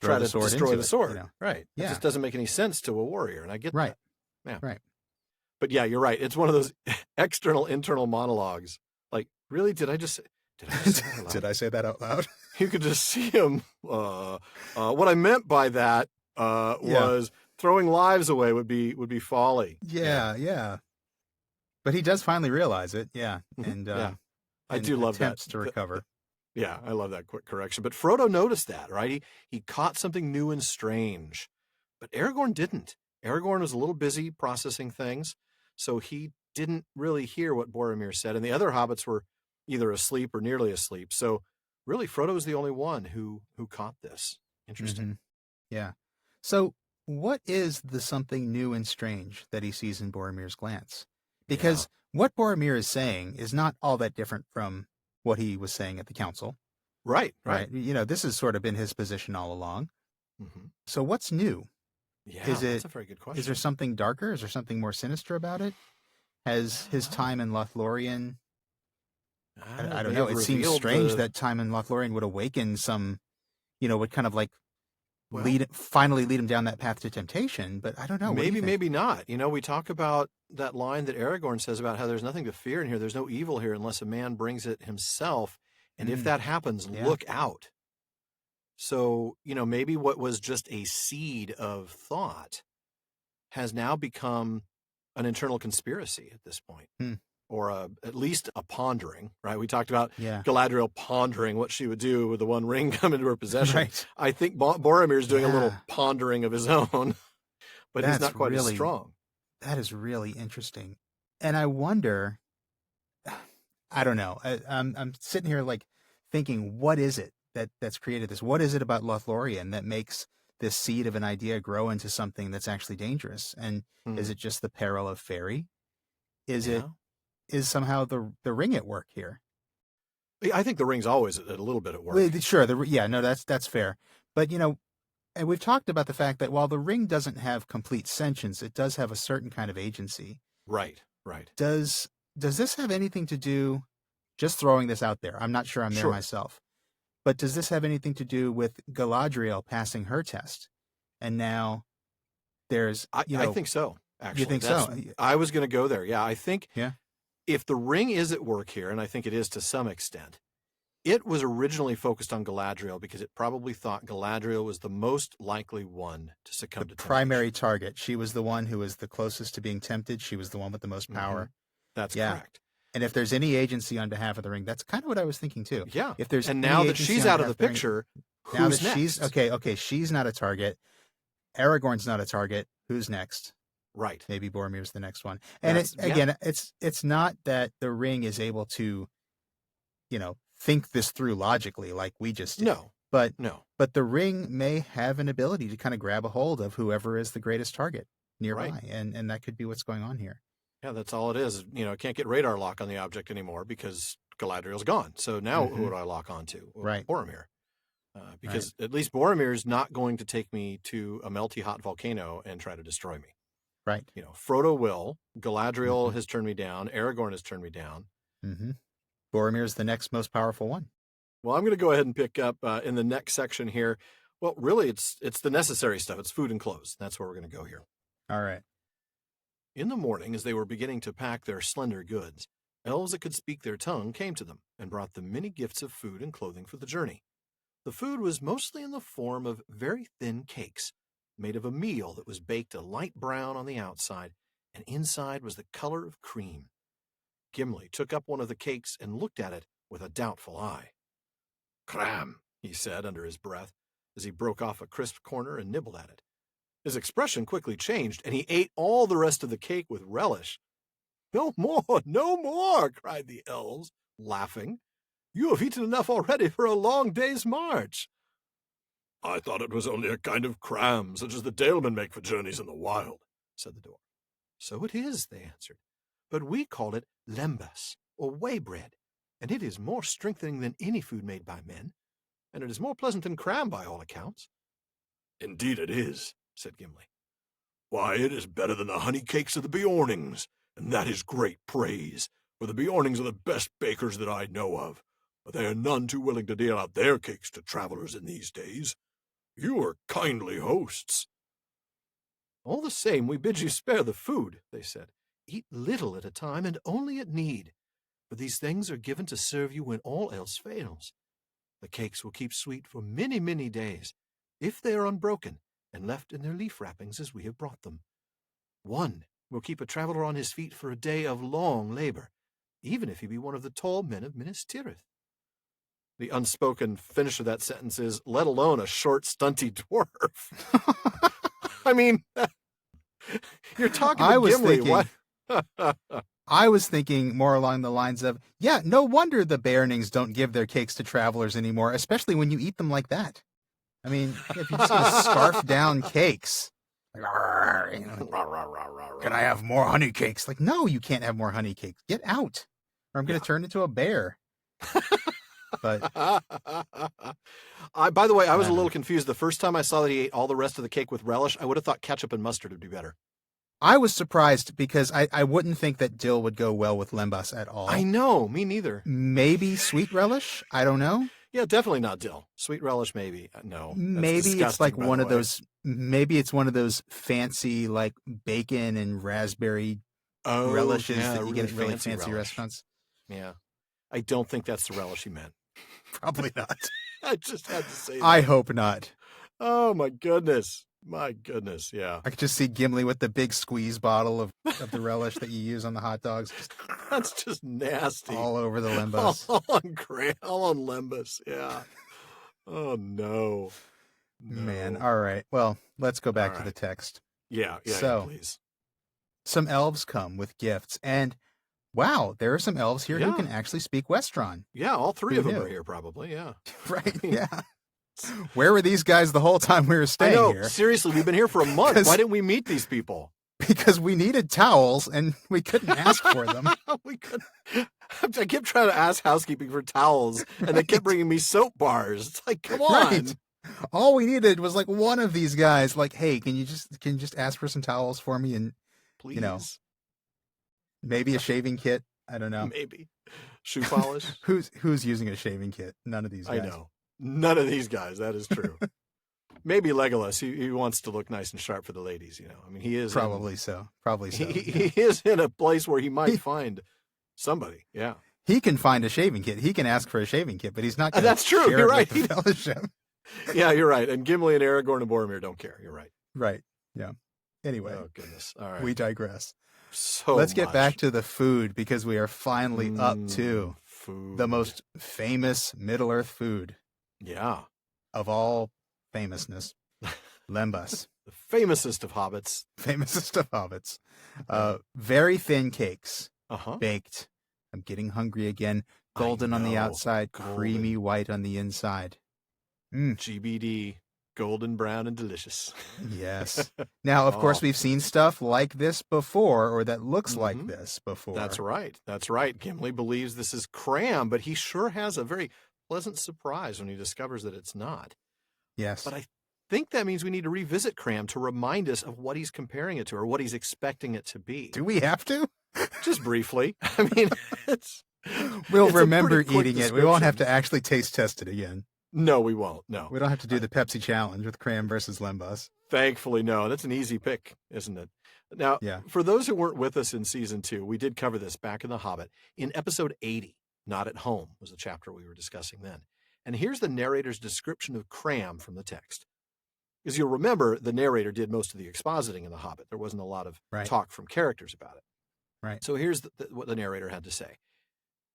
try to destroy the sword? Right. Yeah. It just doesn't make any sense to a warrior, and I get that. Yeah. Right. But yeah, you're right. It's one of those external, internal monologues. Like, really? Did I say that out loud? Did I say that out loud? You could just see him. What I meant by that was throwing lives away would be folly. Yeah. But he does finally realize it. Yeah. And I do love that. Attempts to recover. Yeah, I love that quick correction. But Frodo noticed that, right? He caught something new and strange. But Aragorn didn't. Aragorn was a little busy processing things, so he didn't really hear what Boromir said. And the other hobbits were either asleep or nearly asleep. So really, Frodo was the only one who caught this. Interesting. Mm-hmm. Yeah. So what is the something new and strange that he sees in Boromir's glance? Because what Boromir is saying is not all that different from what he was saying at the council. Right. This has sort of been his position all along. Mm-hmm. So what's new? Yeah, that's a very good question. Is there something darker? Is there something more sinister about it? Has his time in Lothlórien... I don't know. It seems strange that time in Lothlórien would awaken some, would kind of like finally lead him down that path to temptation. But I don't know. Maybe not. We talk about that line that Aragorn says about how there's nothing to fear in here. There's no evil here unless a man brings it himself. And if that happens, look out. So, maybe what was just a seed of thought has now become an internal conspiracy at this point. Or at least a pondering, right? We talked about Galadriel pondering what she would do with the One Ring come into her possession. Right. I think Boromir's doing a little pondering of his own, but he's not quite as strong. That is really interesting. And I wonder, I don't know, I'm sitting here like thinking, what is it that's created this? What is it about Lothlórien that makes this seed of an idea grow into something that's actually dangerous? And is it just the peril of Fairy? Is somehow the ring at work here? I think the ring's always a little bit at work. Sure. That's fair. But, and we've talked about the fact that while the ring doesn't have complete sentience, it does have a certain kind of agency. Right. Does this have anything to do, just throwing this out there, I'm not sure I'm there myself, But does this have anything to do with Galadriel passing her test? And now there's, I think so, actually. You think so? I was going to go there. Yeah, I think Yeah. if the ring is at work here, and I think it is to some extent, it was originally focused on Galadriel because it probably thought Galadriel was the most likely one to succumb to temptation. Primary target. She was the one who was the closest to being tempted. She was the one with the most power. Mm-hmm. That's correct. And if there's any agency on behalf of the ring, that's kind of what I was thinking too. Yeah. If there's and now that she's out of the picture, who's next? She's okay, she's not a target. Aragorn's not a target. Who's next? Right. Maybe Boromir's the next one. And it's not that the ring is able to, think this through logically like we just did. No. But the ring may have an ability to kind of grab a hold of whoever is the greatest target nearby. Right. And that could be what's going on here. Yeah, that's all it is. It can't get radar lock on the object anymore because Galadriel's gone. So now who do I lock onto? Right. Boromir. Because at least Boromir is not going to take me to a melty hot volcano and try to destroy me. Right. Frodo will. Galadriel has turned me down. Aragorn has turned me down. Mm-hmm. Boromir's the next most powerful one. Well, I'm going to go ahead and pick up in the next section here. Well, really, it's the necessary stuff. It's food and clothes. That's where we're going to go here. All right. In the morning, as they were beginning to pack their slender goods, elves that could speak their tongue came to them and brought them many gifts of food and clothing for the journey. The food was mostly in the form of very thin cakes, made of a meal that was baked a light brown on the outside, and inside was the color of cream. Gimli took up one of the cakes and looked at it with a doubtful eye. "Cram," he said under his breath, as he broke off a crisp corner and nibbled at it. His expression quickly changed, and he ate all the rest of the cake with relish. "No more, no more," cried the elves, laughing. "You have eaten enough already for a long day's march." "I thought it was only a kind of cram, such as the Dalemen make for journeys in the wild," said the dwarf. "So it is," they answered, "but we call it lembas, or whey bread, and it is more strengthening than any food made by men, and it is more pleasant than cram by all accounts." "Indeed it is," said Gimli. "Why, it is better than the honey cakes of the Beornings, and that is great praise, for the Beornings are the best bakers that I know of, but they are none too willing to deal out their cakes to travelers in these days. You are kindly hosts." "All the same, we bid you spare the food," they said. "Eat little at a time and only at need, for these things are given to serve you when all else fails. The cakes will keep sweet for many, many days, if they are unbroken and left in their leaf wrappings as we have brought them. One will keep a traveler on his feet for a day of long labor, even if he be one of the tall men of Minas Tirith." The unspoken finish of that sentence is, "let alone a short, stunty dwarf." I mean, you're talking to Gimli. What? I was thinking more along the lines of, yeah, no wonder the Beornings don't give their cakes to travelers anymore, especially when you eat them like that. I mean, if you're just going to scarf down cakes, like, can I have more honey cakes? Like, no, you can't have more honey cakes. Get out, or I'm going to turn into a bear. But by the way, I was a little confused. The first time I saw that he ate all the rest of the cake with relish, I would have thought ketchup and mustard would be better. I was surprised because I wouldn't think that dill would go well with lembas at all. I know, me neither. Maybe sweet relish? I don't know. Yeah, definitely not dill. Sweet relish, maybe. No. Maybe it's like one of those. Maybe it's one of those fancy like bacon and raspberry relishes that you get at really fancy restaurants. Yeah, I don't think that's the relish he meant. Probably not. I just had to say that. I hope not. Oh my goodness. My goodness, yeah. I could just see Gimli with the big squeeze bottle of the relish that you use on the hot dogs. That's just nasty. All over the lembas. all on lembas, yeah. Oh, no. Man, all right. Well, let's go back to the text. Yeah, so, please. Some elves come with gifts, and wow, there are some elves here who can actually speak Westron. Yeah, all three of them are here probably, yeah. Right, yeah. Where were these guys the whole time we were staying here? Seriously, we've been here for a month. Why didn't we meet these people? Because we needed towels and we couldn't ask for them. We couldn't. I kept trying to ask housekeeping for towels, and they kept bringing me soap bars. It's like, come on. Right. All we needed was like one of these guys. Like, hey, can you just ask for some towels for me? And please, maybe a shaving kit. I don't know. Maybe shoe polish. Who's using a shaving kit? None of these guys. I know. None of these guys. That is true. Maybe Legolas. He wants to look nice and sharp for the ladies. I mean, he is Probably so. He is in a place where he might find somebody. Yeah. He can find a shaving kit. He can ask for a shaving kit, but he's not going to That's true. share You're it right. with the fellowship. Yeah, you're right. And Gimli and Aragorn and Boromir don't care. You're right. Right. Yeah. Anyway. Oh, goodness. All right. We digress. So Let's get much. back to the food because we are finally up to food. the most famous Middle-earth food Yeah. of all famousness. Lembas. The famousest of hobbits. Famousest of hobbits. Very thin cakes. Baked. I'm getting hungry again. Golden on the outside, creamy white on the inside. GBD. Golden brown and delicious. Yes. Now, of course, we've seen stuff like this before, or that looks like this before. That's right. That's right. Gimli believes this is cram, but he sure has a very pleasant surprise when he discovers that it's not. Yes. But I think that means we need to revisit cram to remind us of what he's comparing it to or what he's expecting it to be. Do we have to? Just briefly. I mean, we'll remember eating it. We won't have to actually taste test it again. No, we won't. No. We don't have to do the Pepsi challenge with cram versus lembas. Thankfully, no. That's an easy pick, isn't it? Now, for those who weren't with us in season 2, we did cover this back in The Hobbit. In episode 80, Not at Home was the chapter we were discussing then. And here's the narrator's description of cram from the text. As you'll remember, the narrator did most of the expositing in The Hobbit. There wasn't a lot of talk from characters about it. Right. So here's what the narrator had to say.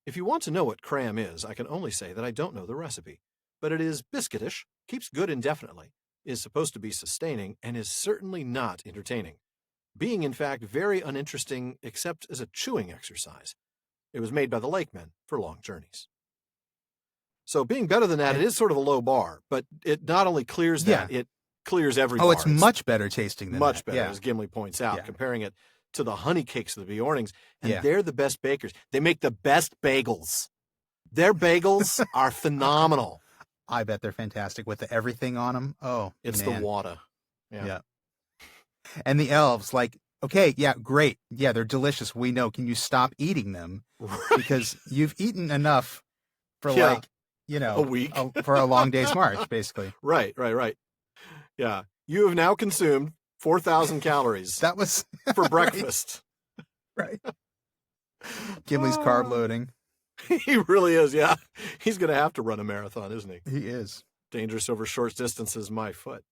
If you want to know what cram is, I can only say that I don't know the recipe. But it is biscuitish, keeps good indefinitely, is supposed to be sustaining, and is certainly not entertaining, being in fact very uninteresting except as a chewing exercise. It was made by the Lakemen for long journeys. So being better than that, it is sort of a low bar, but it not only clears that, it clears every bar. It's much better tasting than much that. better, Yeah. as Gimli points out, comparing it to the honey cakes of the Bjornings, and Yeah. they're the best bakers. They make the best bagels. Their bagels are phenomenal. I bet they're fantastic with the everything on them. Oh, it's man. the water. Yeah. And the elves, like, okay, yeah, great. Yeah, they're delicious. We know. Can you stop eating them? Right. Because you've eaten enough for a week. For a long day's march, basically. Right. Yeah. You have now consumed 4,000 calories. That was for breakfast. Right. Gimli's carb loading. He really is, yeah. He's going to have to run a marathon, isn't he? He is. Dangerous over short distances, my foot.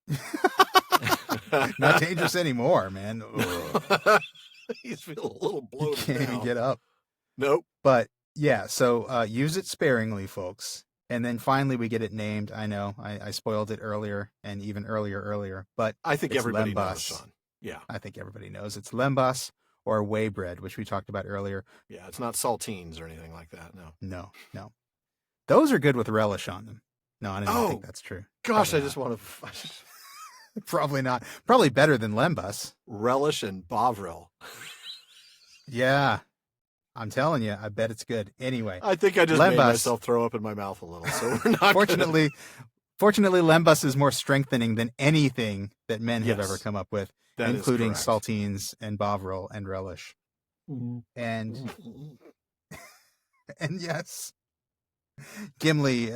Not dangerous anymore, man. He's feeling a little bloated. He can't even get up. Nope. But yeah, so use it sparingly, folks. And then finally we get it named. I know I spoiled it earlier and even earlier, but I think everybody lembas. knows, Sean. Yeah. I think everybody knows. It's lembas or whey bread, which we talked about earlier. Yeah, it's not saltines or anything like that. No. Those are good with relish on them. No, I don't think that's true. Gosh, Probably I just want to... Probably not. Probably better than lembas. Relish and Bovril. Yeah. I'm telling you, I bet it's good. Anyway. I think I just made myself throw up in my mouth a little, so we're not Fortunately, lembas is more strengthening than anything that men have ever come up with, including saltines and bovril and relish. And yes, Gimli,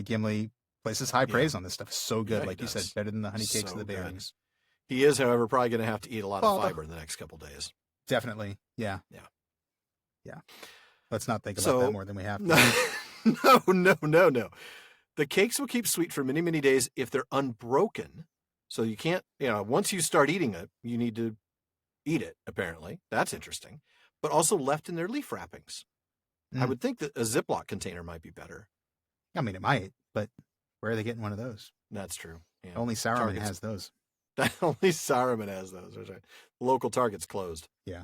Gimli places high praise on this stuff. So good, like you said, better than the honey cakes of the Byrings. He is, however, probably going to have to eat a lot of fiber in the next couple days. Definitely, yeah. Let's not think about that more than we have to. No. The cakes will keep sweet for many, many days if they're unbroken. So you can't, once you start eating it, you need to eat it, apparently. That's interesting. But also left in their leaf wrappings. I would think that a Ziploc container might be better. I mean, it might, but where are they getting one of those? That's true. Yeah. Only Saruman has those. Only Saruman has those. That's right. Local Target's closed. Yeah.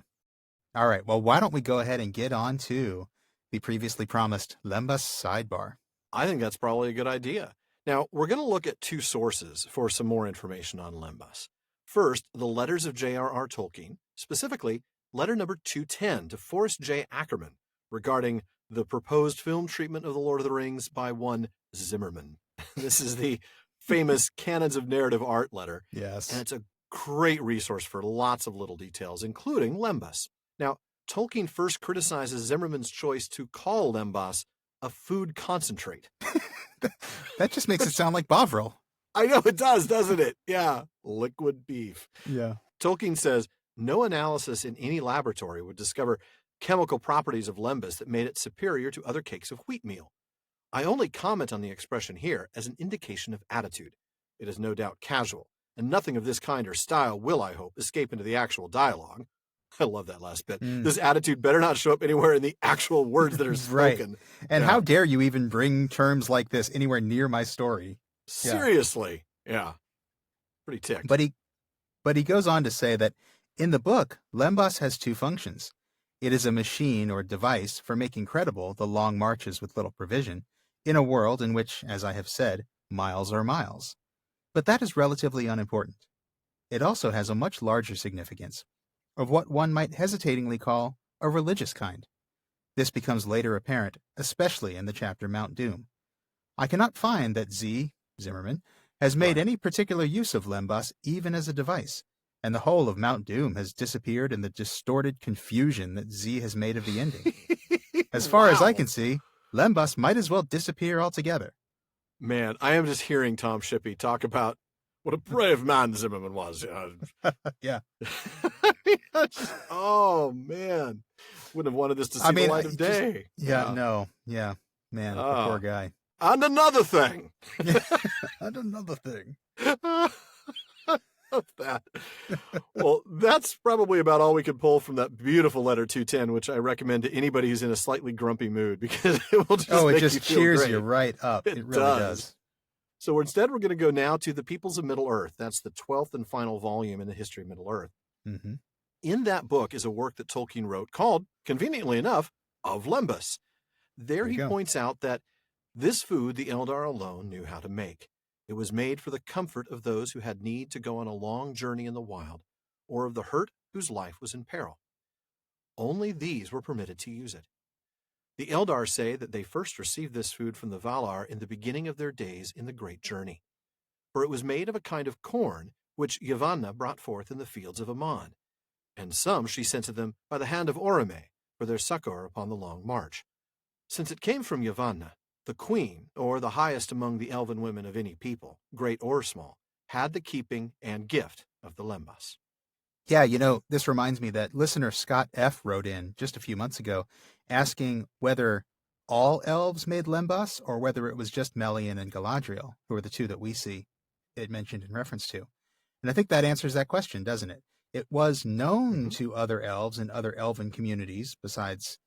All right. Well, why don't we go ahead and get on to the previously promised lembas sidebar? I think that's probably a good idea. Now, we're going to look at two sources for some more information on lembas. First, the letters of J.R.R. Tolkien, specifically letter number 210 to Forrest J. Ackerman regarding the proposed film treatment of The Lord of the Rings by one Zimmerman. This is the famous Canons of Narrative Art letter. Yes. And it's a great resource for lots of little details, including lembas. Now, Tolkien first criticizes Zimmerman's choice to call lembas a food concentrate. That just makes it sound like Bovril. I know it does, doesn't it? Yeah. Liquid beef. Yeah. Tolkien says, no analysis in any laboratory would discover chemical properties of lembas that made it superior to other cakes of wheat meal. I only comment on the expression here as an indication of attitude. It is no doubt casual, and nothing of this kind or style will, I hope, escape into the actual dialogue. I love that last bit. This attitude better not show up anywhere in the actual words that are spoken. Right. And how dare you even bring terms like this anywhere near my story? Seriously. Yeah. Pretty ticked. But he goes on to say that in the book, lembas has two functions. It is a machine or device for making credible the long marches with little provision in a world in which, as I have said, miles are miles. But that is relatively unimportant. It also has a much larger significance, of what one might hesitatingly call a religious kind. This becomes later apparent, especially in the chapter Mount Doom. I cannot find that Zimmerman, has made any particular use of lembas even as a device, and the whole of Mount Doom has disappeared in the distorted confusion that Z has made of the ending. As far as I can see, lembas might as well disappear altogether. Man, I am just hearing Tom Shippey talk about what a brave man Zimmerman was. Yeah. Oh, man. Wouldn't have wanted this to see the light of day. No. Yeah. Man, the poor guy. And another thing. And another thing. That. Well, that's probably about all we could pull from that beautiful letter 210, which I recommend to anybody who's in a slightly grumpy mood because it will just make just you feel cheers great. You right up. It really does. So instead, we're going to go now to The Peoples of Middle-earth. That's the 12th and final volume in the history of Middle-earth. Mm-hmm. In that book is a work that Tolkien wrote called, conveniently enough, Of Lembas. There he points out that this food the Eldar alone knew how to make. It was made for the comfort of those who had need to go on a long journey in the wild, or of the hurt whose life was in peril. Only these were permitted to use it. The Eldar say that they first received this food from the Valar in the beginning of their days in the Great Journey, for it was made of a kind of corn which Yavanna brought forth in the fields of Aman, and some she sent to them by the hand of Orome for their succor upon the long march. Since it came from Yavanna, the queen, or the highest among the elven women of any people, great or small, had the keeping and gift of the lembas. Yeah, this reminds me that listener Scott F. wrote in just a few months ago asking whether all elves made lembas or whether it was just Melian and Galadriel, who are the two that we see it mentioned in reference to. And I think that answers that question, doesn't it? It was known to other elves and other elven communities besides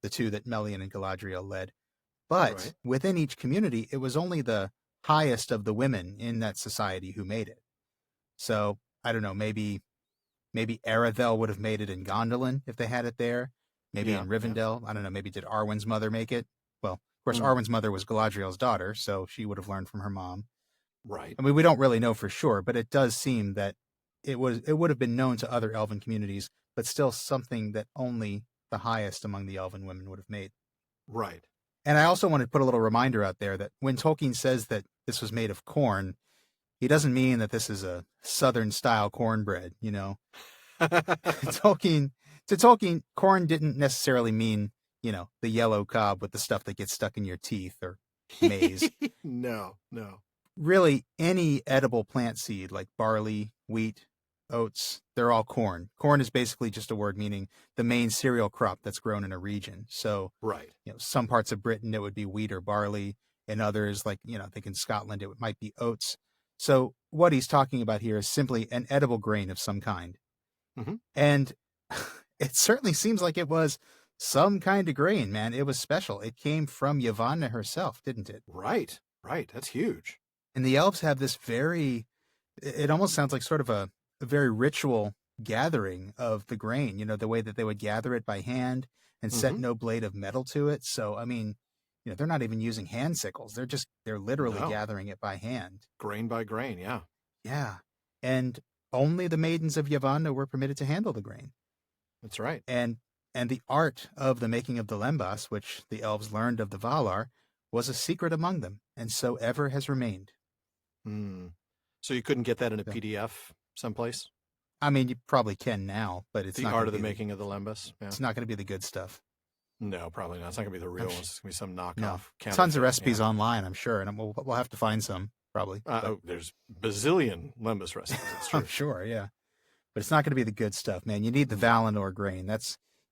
the two that Melian and Galadriel led. But within each community, it was only the highest of the women in that society who made it. So, I don't know, maybe Arathel would have made it in Gondolin if they had it there. Maybe in Rivendell. I don't know, maybe did Arwen's mother make it? Well, of course, Arwen's mother was Galadriel's daughter, so she would have learned from her mom. Right. I mean, we don't really know for sure, but it does seem that it would have been known to other elven communities, but still something that only the highest among the elven women would have made. Right. And I also want to put a little reminder out there that when Tolkien says that this was made of corn, he doesn't mean that this is a Southern-style cornbread, To Tolkien, corn didn't necessarily mean, the yellow cob with the stuff that gets stuck in your teeth or maize. No. Really, any edible plant seed like barley, wheat, oats, they're all corn. Corn is basically just a word meaning the main cereal crop that's grown in a region. So, some parts of Britain, it would be wheat or barley. In others, like, I think in Scotland, it might be oats. So what he's talking about here is simply an edible grain of some kind. Mm-hmm. And it certainly seems like it was some kind of grain, man. It was special. It came from Yavanna herself, didn't it? Right. That's huge. And the elves have this it almost sounds like sort of a very ritual gathering of the grain, the way that they would gather it by hand and set no blade of metal to it. So, I mean, they're not even using hand sickles. They're literally gathering it by hand. Grain by grain, yeah. Yeah. And only the maidens of Yavanna were permitted to handle the grain. That's right. And the art of the making of the lembas, which the elves learned of the Valar, was a secret among them, and so ever has remained. So you couldn't get that in a PDF someplace? I mean, you probably can now, but it's the not art of the making of the lembas. Yeah. It's not going to be the good stuff. No, probably not. It's not going to be the real ones. It's going to be some knockoff. No. counterfeit. Tons of recipes Yeah. online, I'm sure, and we'll have to find some probably. There's bazillion lembas recipes. It's true. I'm sure, yeah. But it's not going to be the good stuff, man. You need the Valinor grain.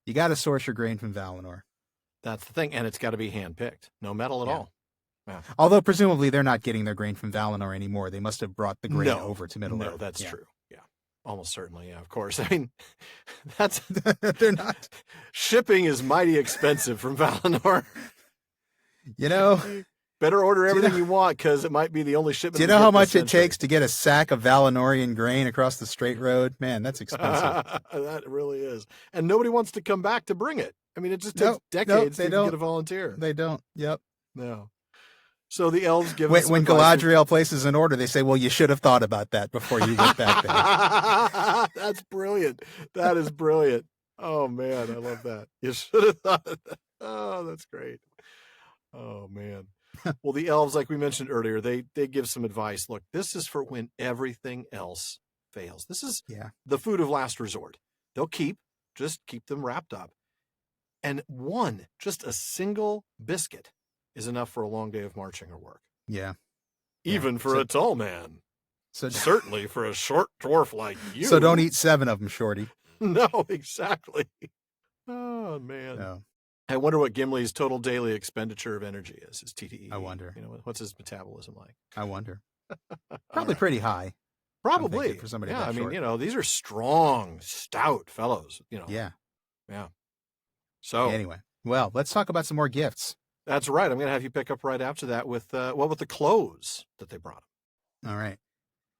You got to source your grain from Valinor. That's the thing, and it's got to be hand-picked. No metal at all. Yeah. Although presumably they're not getting their grain from Valinor anymore. They must have brought the grain over to Middle Earth. No, that's true. Yeah, almost certainly. Yeah, of course. I mean, that's they're not. Shipping is mighty expensive from Valinor. You know, better order everything you want because it might be the only shipment. Do you know how much it takes to get a sack of Valinorian grain across the straight road? Man, that's expensive. That really is, and nobody wants to come back to bring it. I mean, it just takes decades to get a volunteer. They don't. Yep. No. So the elves give us when Galadriel places an order, they say, well, you should have thought about that before you get back there. That's brilliant. That is brilliant. Oh, man, I love that. You should have thought of that. Oh, that's great. Oh, man. Well, the elves, like we mentioned earlier, they give some advice. Look, this is for when everything else fails. This is the food of last resort. They'll just keep them wrapped up. And just a single biscuit is enough for a long day of marching or work. Yeah. Even for a tall man. So certainly for a short dwarf like you. So don't eat 7 of them, Shorty. No, exactly. Oh, man. No. I wonder what Gimli's total daily expenditure of energy is, his TTE. I wonder. What's his metabolism like? I wonder. Probably pretty high. Probably. For somebody that short. I mean, these are strong, stout fellows. Yeah. Yeah. So anyway, well, let's talk about some more gifts. That's right. I'm going to have you pick up right after that with the clothes that they brought them. All right.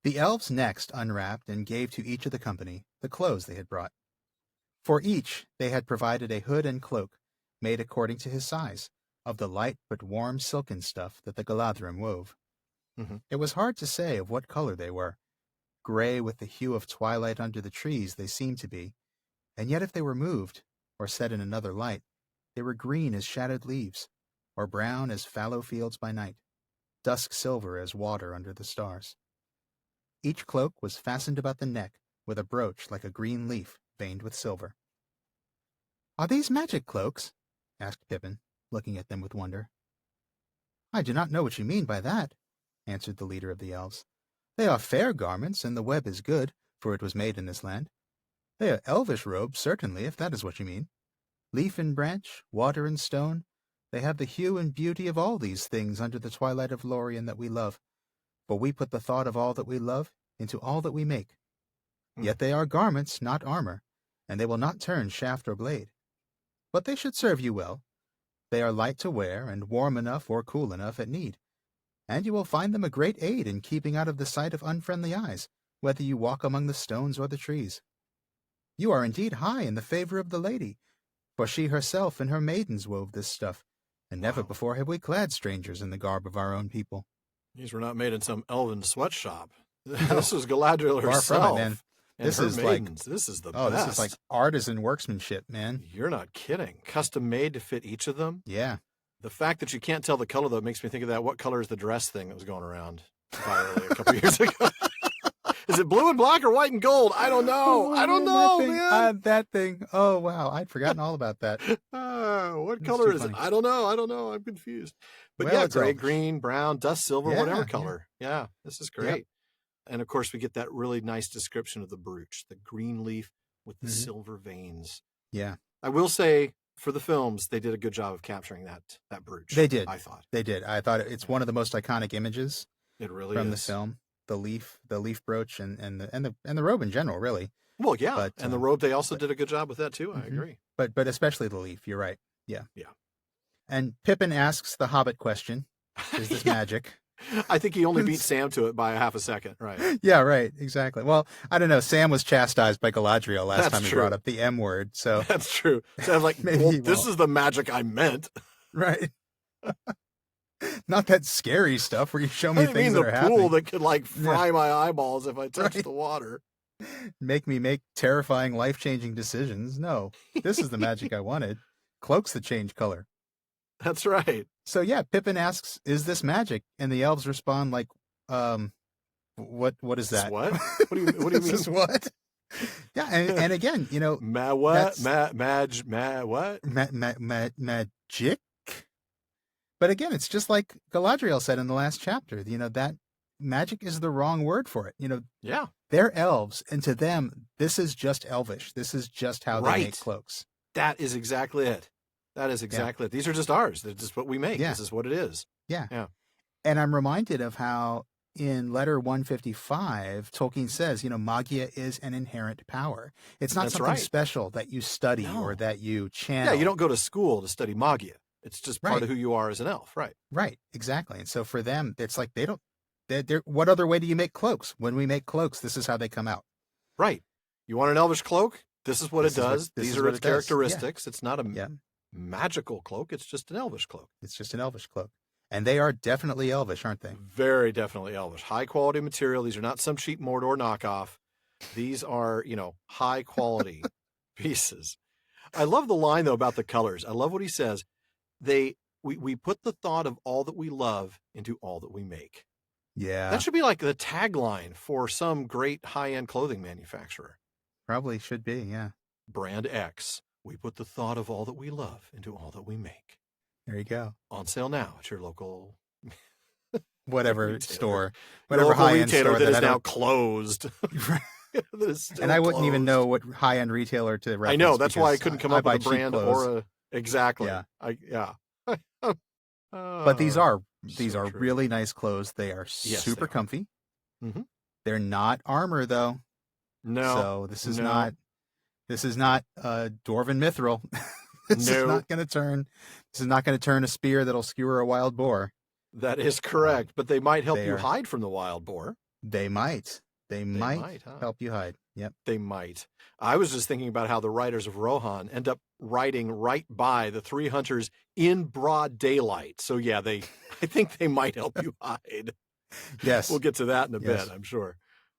The elves next unwrapped and gave to each of the company the clothes they had brought. For each, they had provided a hood and cloak, made according to his size, of the light but warm silken stuff that the Galadriel wove. Mm-hmm. It was hard to say of what color they were. Gray with the hue of twilight under the trees they seemed to be, and yet if they were moved, or set in another light, they were green as shattered leaves, or brown as fallow fields by night, dusk silver as water under the stars. Each cloak was fastened about the neck with a brooch like a green leaf veined with silver. "Are these magic cloaks?" asked Pippin, looking at them with wonder. "I do not know what you mean by that," answered the leader of the elves. "They are fair garments, and the web is good, for it was made in this land. They are elvish robes, certainly, if that is what you mean. Leaf and branch, water and stone, they have the hue and beauty of all these things under the twilight of Lórien that we love, for we put the thought of all that we love into all that we make. Yet they are garments, not armor, and they will not turn shaft or blade. But they should serve you well. They are light to wear, and warm enough or cool enough at need, and you will find them a great aid in keeping out of the sight of unfriendly eyes, whether you walk among the stones or the trees. You are indeed high in the favor of the lady, for she herself and her maidens wove this stuff, and never before have we clad strangers in the garb of our own people." These were not made in some elven sweatshop. This was Galadriel herself. Far from it, man. This is maidens. This is the best. This is like artisan workmanship, man. You're not kidding. Custom made to fit each of them? Yeah. The fact that you can't tell the color, though, makes me think of that. What color is the dress thing that was going around virally a couple years ago? Is it blue and black or white and gold? I don't know. I don't know, man. That thing. Oh, wow. I'd forgotten all about that. What color is it? I don't know. I'm confused. But yeah, gray, green, brown, dust silver, whatever color. Yeah, this is great. Yep. And of course, we get that really nice description of the brooch, the green leaf with the silver veins. Yeah. I will say, for the films, they did a good job of capturing that brooch. They did. I thought. They did. I thought it's one of the most iconic images. It really from is. The film. The leaf brooch and the robe in general, really. Well, yeah, and the robe, they also did a good job with that too. I agree. But especially the leaf. You're right. Yeah. Yeah. And Pippin asks the Hobbit question: "Is this magic?" I think he only beat Sam to it by a half a second, right? Yeah, right. Exactly. Well, I don't know. Sam was chastised by Galadriel last time he brought up the M word. So that's true. Sam's like, well, this is the magic I meant. Right. Not that scary stuff where you show me things that are happening. The pool that could like fry my eyeballs if I touched the water. Make me make terrifying, life-changing decisions. No, this is the magic I wanted. Cloaks that change color. That's right. So yeah, Pippin asks, "Is this magic?" And the elves respond like, what is that? What do you mean? This is what? Yeah, and again, What? that's What? magic. But again, it's just like Galadriel said in the last chapter. That magic is the wrong word for it. Yeah. They're elves, and to them, this is just elvish. This is just how they make cloaks. That is exactly it. It. These are just ours. They're just what we make. Yeah. This is what it is. Yeah. Yeah. And I'm reminded of how in letter 155, Tolkien says, magia is an inherent power. It's not something special that you study or that you channel. Yeah, you don't go to school to study magia. It's just part of who you are as an elf, right? Right, exactly. And so for them, it's like what other way do you make cloaks? When we make cloaks, this is how they come out. Right. You want an elvish cloak? This is what it does. These are its characteristics. Yeah. It's not a magical cloak. It's just an elvish cloak. It's just an elvish cloak. And they are definitely elvish, aren't they? Very definitely elvish. High quality material. These are not some cheap Mordor knockoff. These are, high quality pieces. I love the line, though, about the colors. I love what he says. We put the thought of all that we love into all that we make. Yeah. That should be like the tagline for some great high-end clothing manufacturer. Probably should be, yeah. Brand X. We put the thought of all that we love into all that we make. There you go. On sale now at your local whatever store. Whatever high-end store that is now closed. And I wouldn't even know what high-end retailer to reference. I know. That's why I couldn't come up with a brand clothes. or a... Exactly. Yeah. But these are really nice clothes. They are super comfy. Mm-hmm. They're not armor though. No. So this is not Dwarven mithril. This is not going to turn a spear that'll skewer a wild boar. That is correct. But they might help you hide from the wild boar. They might. They might help you hide. Yep. They might. I was just thinking about how the writers of Rohan end up riding right by the three hunters in broad daylight. So yeah, I think they might help you hide. Yes. We'll get to that in a bit, I'm sure.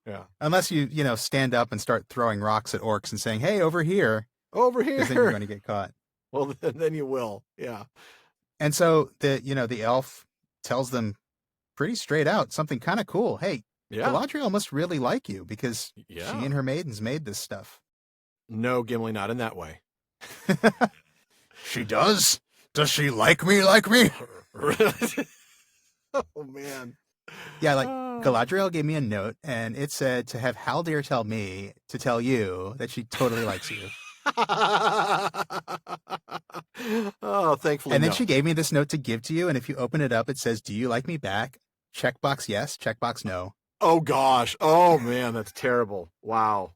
Yeah. Unless you stand up and start throwing rocks at orcs and saying, "Hey, over here." Over here. Because then you're going to get caught. Well, then you will. Yeah. And so the elf tells them pretty straight out something kind of cool. Hey, Galadriel must really like you because she and her maidens made this stuff. No, Gimli, not in that way. She does? Does she like me like me? Oh, man. Yeah, Galadriel gave me a note, and it said to have Haldir tell me to tell you that she totally likes you. Oh, thankfully And then she gave me this note to give to you, and if you open it up, it says, "Do you like me back?" Checkbox yes, checkbox no. Oh, gosh. Oh, man, that's terrible. Wow.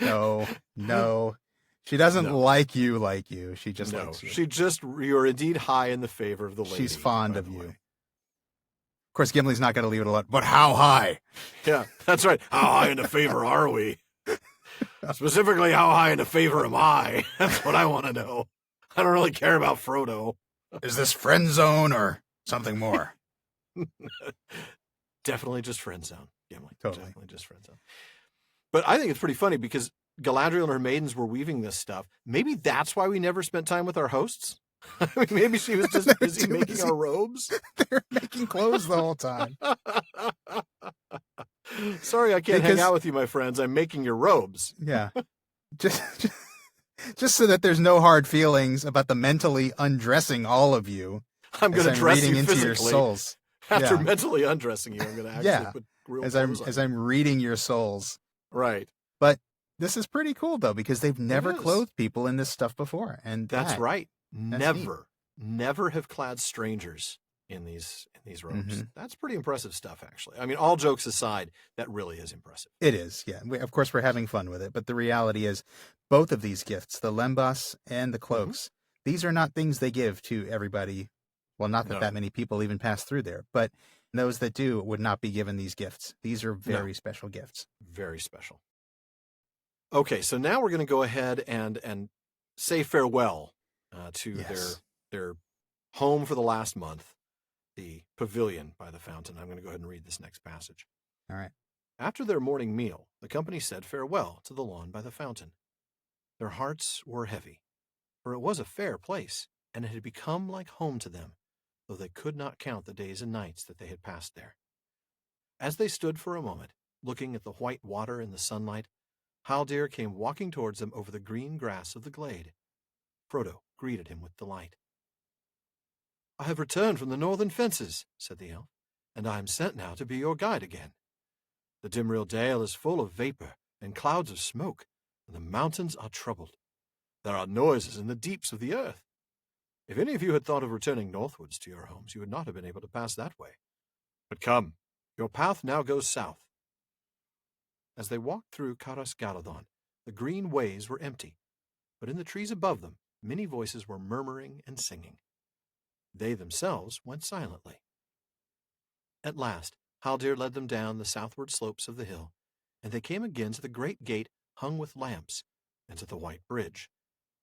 No. She doesn't like you. She just likes you. You're indeed high in the favor of the lady. She's fond of you. Of course, Gimli's not going to leave it alone. But how high? Yeah, that's right. How high in the favor are we? Specifically, how high in the favor am I? That's what I want to know. I don't really care about Frodo. Is this friend zone or something more? Definitely just friend zone, Gimli. Totally. Definitely just friend zone. But I think it's pretty funny because Galadriel and her maidens were weaving this stuff. Maybe that's why we never spent time with our hosts. I mean, maybe she was just busy making our robes. They're making clothes the whole time. Sorry, I can't hang out with you, my friends. I'm making your robes. Yeah. Just so that there's no hard feelings about the mentally undressing all of you. I'm going to dress you into physically. Your souls. After mentally undressing you, I'm going to actually put real clothes on. As I'm reading your souls. Right. But this is pretty cool, though, because they've never clothed people in this stuff before. And that's right. Never have clad strangers in these robes. Mm-hmm. That's pretty impressive stuff, actually. I mean, all jokes aside, that really is impressive. It is, yeah. Of course, we're having fun with it, but the reality is both of these gifts, the lembas and the cloaks, these are not things they give to everybody. Well, not that many people even pass through there, but those that do would not be given these gifts. These are very special gifts. Very special. Okay, so now we're going to go ahead and say farewell to their home for the last month, the pavilion by the fountain. I'm going to go ahead and read this next passage. All right. After their morning meal, the company said farewell to the lawn by the fountain. Their hearts were heavy, for it was a fair place, and it had become like home to them, though they could not count the days and nights that they had passed there. As they stood for a moment, looking at the white water in the sunlight, Haldir came walking towards them over the green grass of the glade. Frodo greeted him with delight. "I have returned from the northern fences," said the elf, "and I am sent now to be your guide again. The Dimrill Dale is full of vapor and clouds of smoke, and the mountains are troubled. There are noises in the deeps of the earth. If any of you had thought of returning northwards to your homes, you would not have been able to pass that way. But come, your path now goes south." As they walked through Caras Galadhon, the green ways were empty, but in the trees above them, many voices were murmuring and singing. They themselves went silently. At last, Haldir led them down the southward slopes of the hill, and they came again to the great gate hung with lamps, and to the white bridge,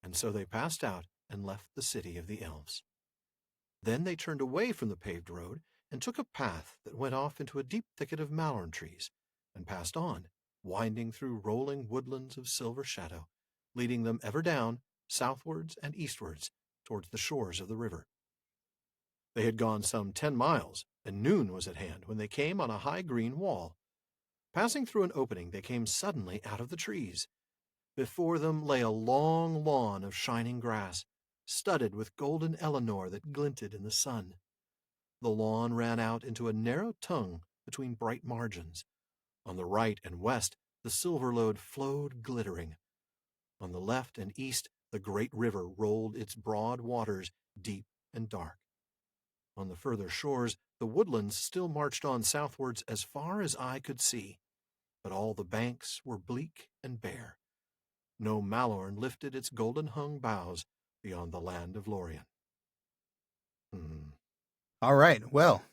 and so they passed out and left the city of the elves. Then they turned away from the paved road and took a path that went off into a deep thicket of malorn trees, and passed on, winding through rolling woodlands of silver shadow, leading them ever down, southwards and eastwards, towards the shores of the river. They had gone some 10 miles, and noon was at hand when they came on a high green wall. Passing through an opening, they came suddenly out of the trees. Before them lay a long lawn of shining grass, studded with golden Elenor that glinted in the sun. The lawn ran out into a narrow tongue between bright margins. On the right and west, the silver lode flowed glittering. On the left and east, the great river rolled its broad waters deep and dark. On the further shores, the woodlands still marched on southwards as far as eye could see, but all the banks were bleak and bare. No Malorn lifted its golden-hung boughs beyond the land of Lórien. All right, well,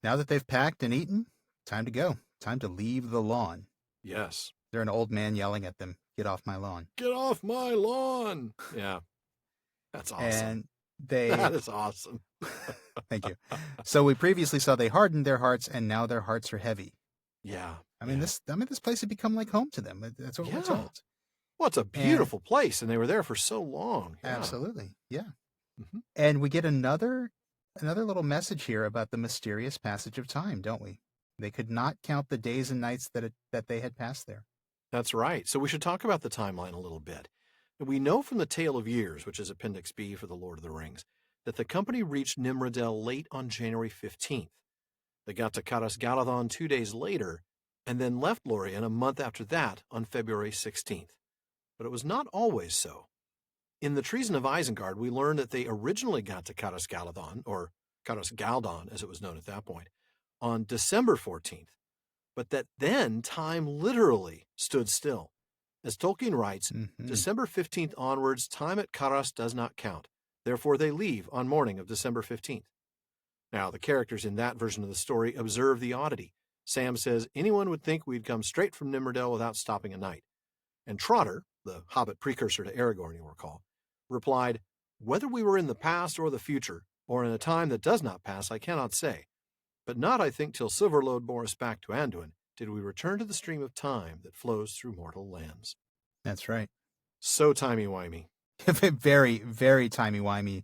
now that they've packed and eaten, time to go. Time to leave the lawn. Yes. There's an old man yelling at them, "Get off my lawn." Get off my lawn! Yeah. That's awesome. And they... That is awesome. Thank you. So we previously saw they hardened their hearts, and now their hearts are heavy. Yeah. I mean, this place had become like home to them. That's what we're told. Well, it's a beautiful place, and they were there for so long. Yeah. Absolutely, yeah. Mm-hmm. And we get another little message here about the mysterious passage of time, don't we? They could not count the days and nights that they had passed there. That's right. So we should talk about the timeline a little bit. We know from the Tale of Years, which is Appendix B for The Lord of the Rings, that the company reached Nimrodel late on January 15th. They got to Caras Galadhon 2 days later, and then left Lórien a month after that on February 16th. But it was not always so. In the Treason of Isengard, we learn that they originally got to Caras Galadhon, or Caras Galdon as it was known at that point, on December 14th, but that then time literally stood still. As Tolkien writes, December 15th onwards, time at Caras does not count. Therefore, they leave on morning of December 15th. Now, the characters in that version of the story observe the oddity. Sam says, anyone would think we'd come straight from Nimrodel without stopping a night. And Trotter, the Hobbit precursor to Aragorn, you'll recall, replied, whether we were in the past or the future, or in a time that does not pass, I cannot say. But not, I think, till Silverlode bore us back to Anduin, did we return to the stream of time that flows through mortal lands. That's right. So timey-wimey. Very, very timey-wimey.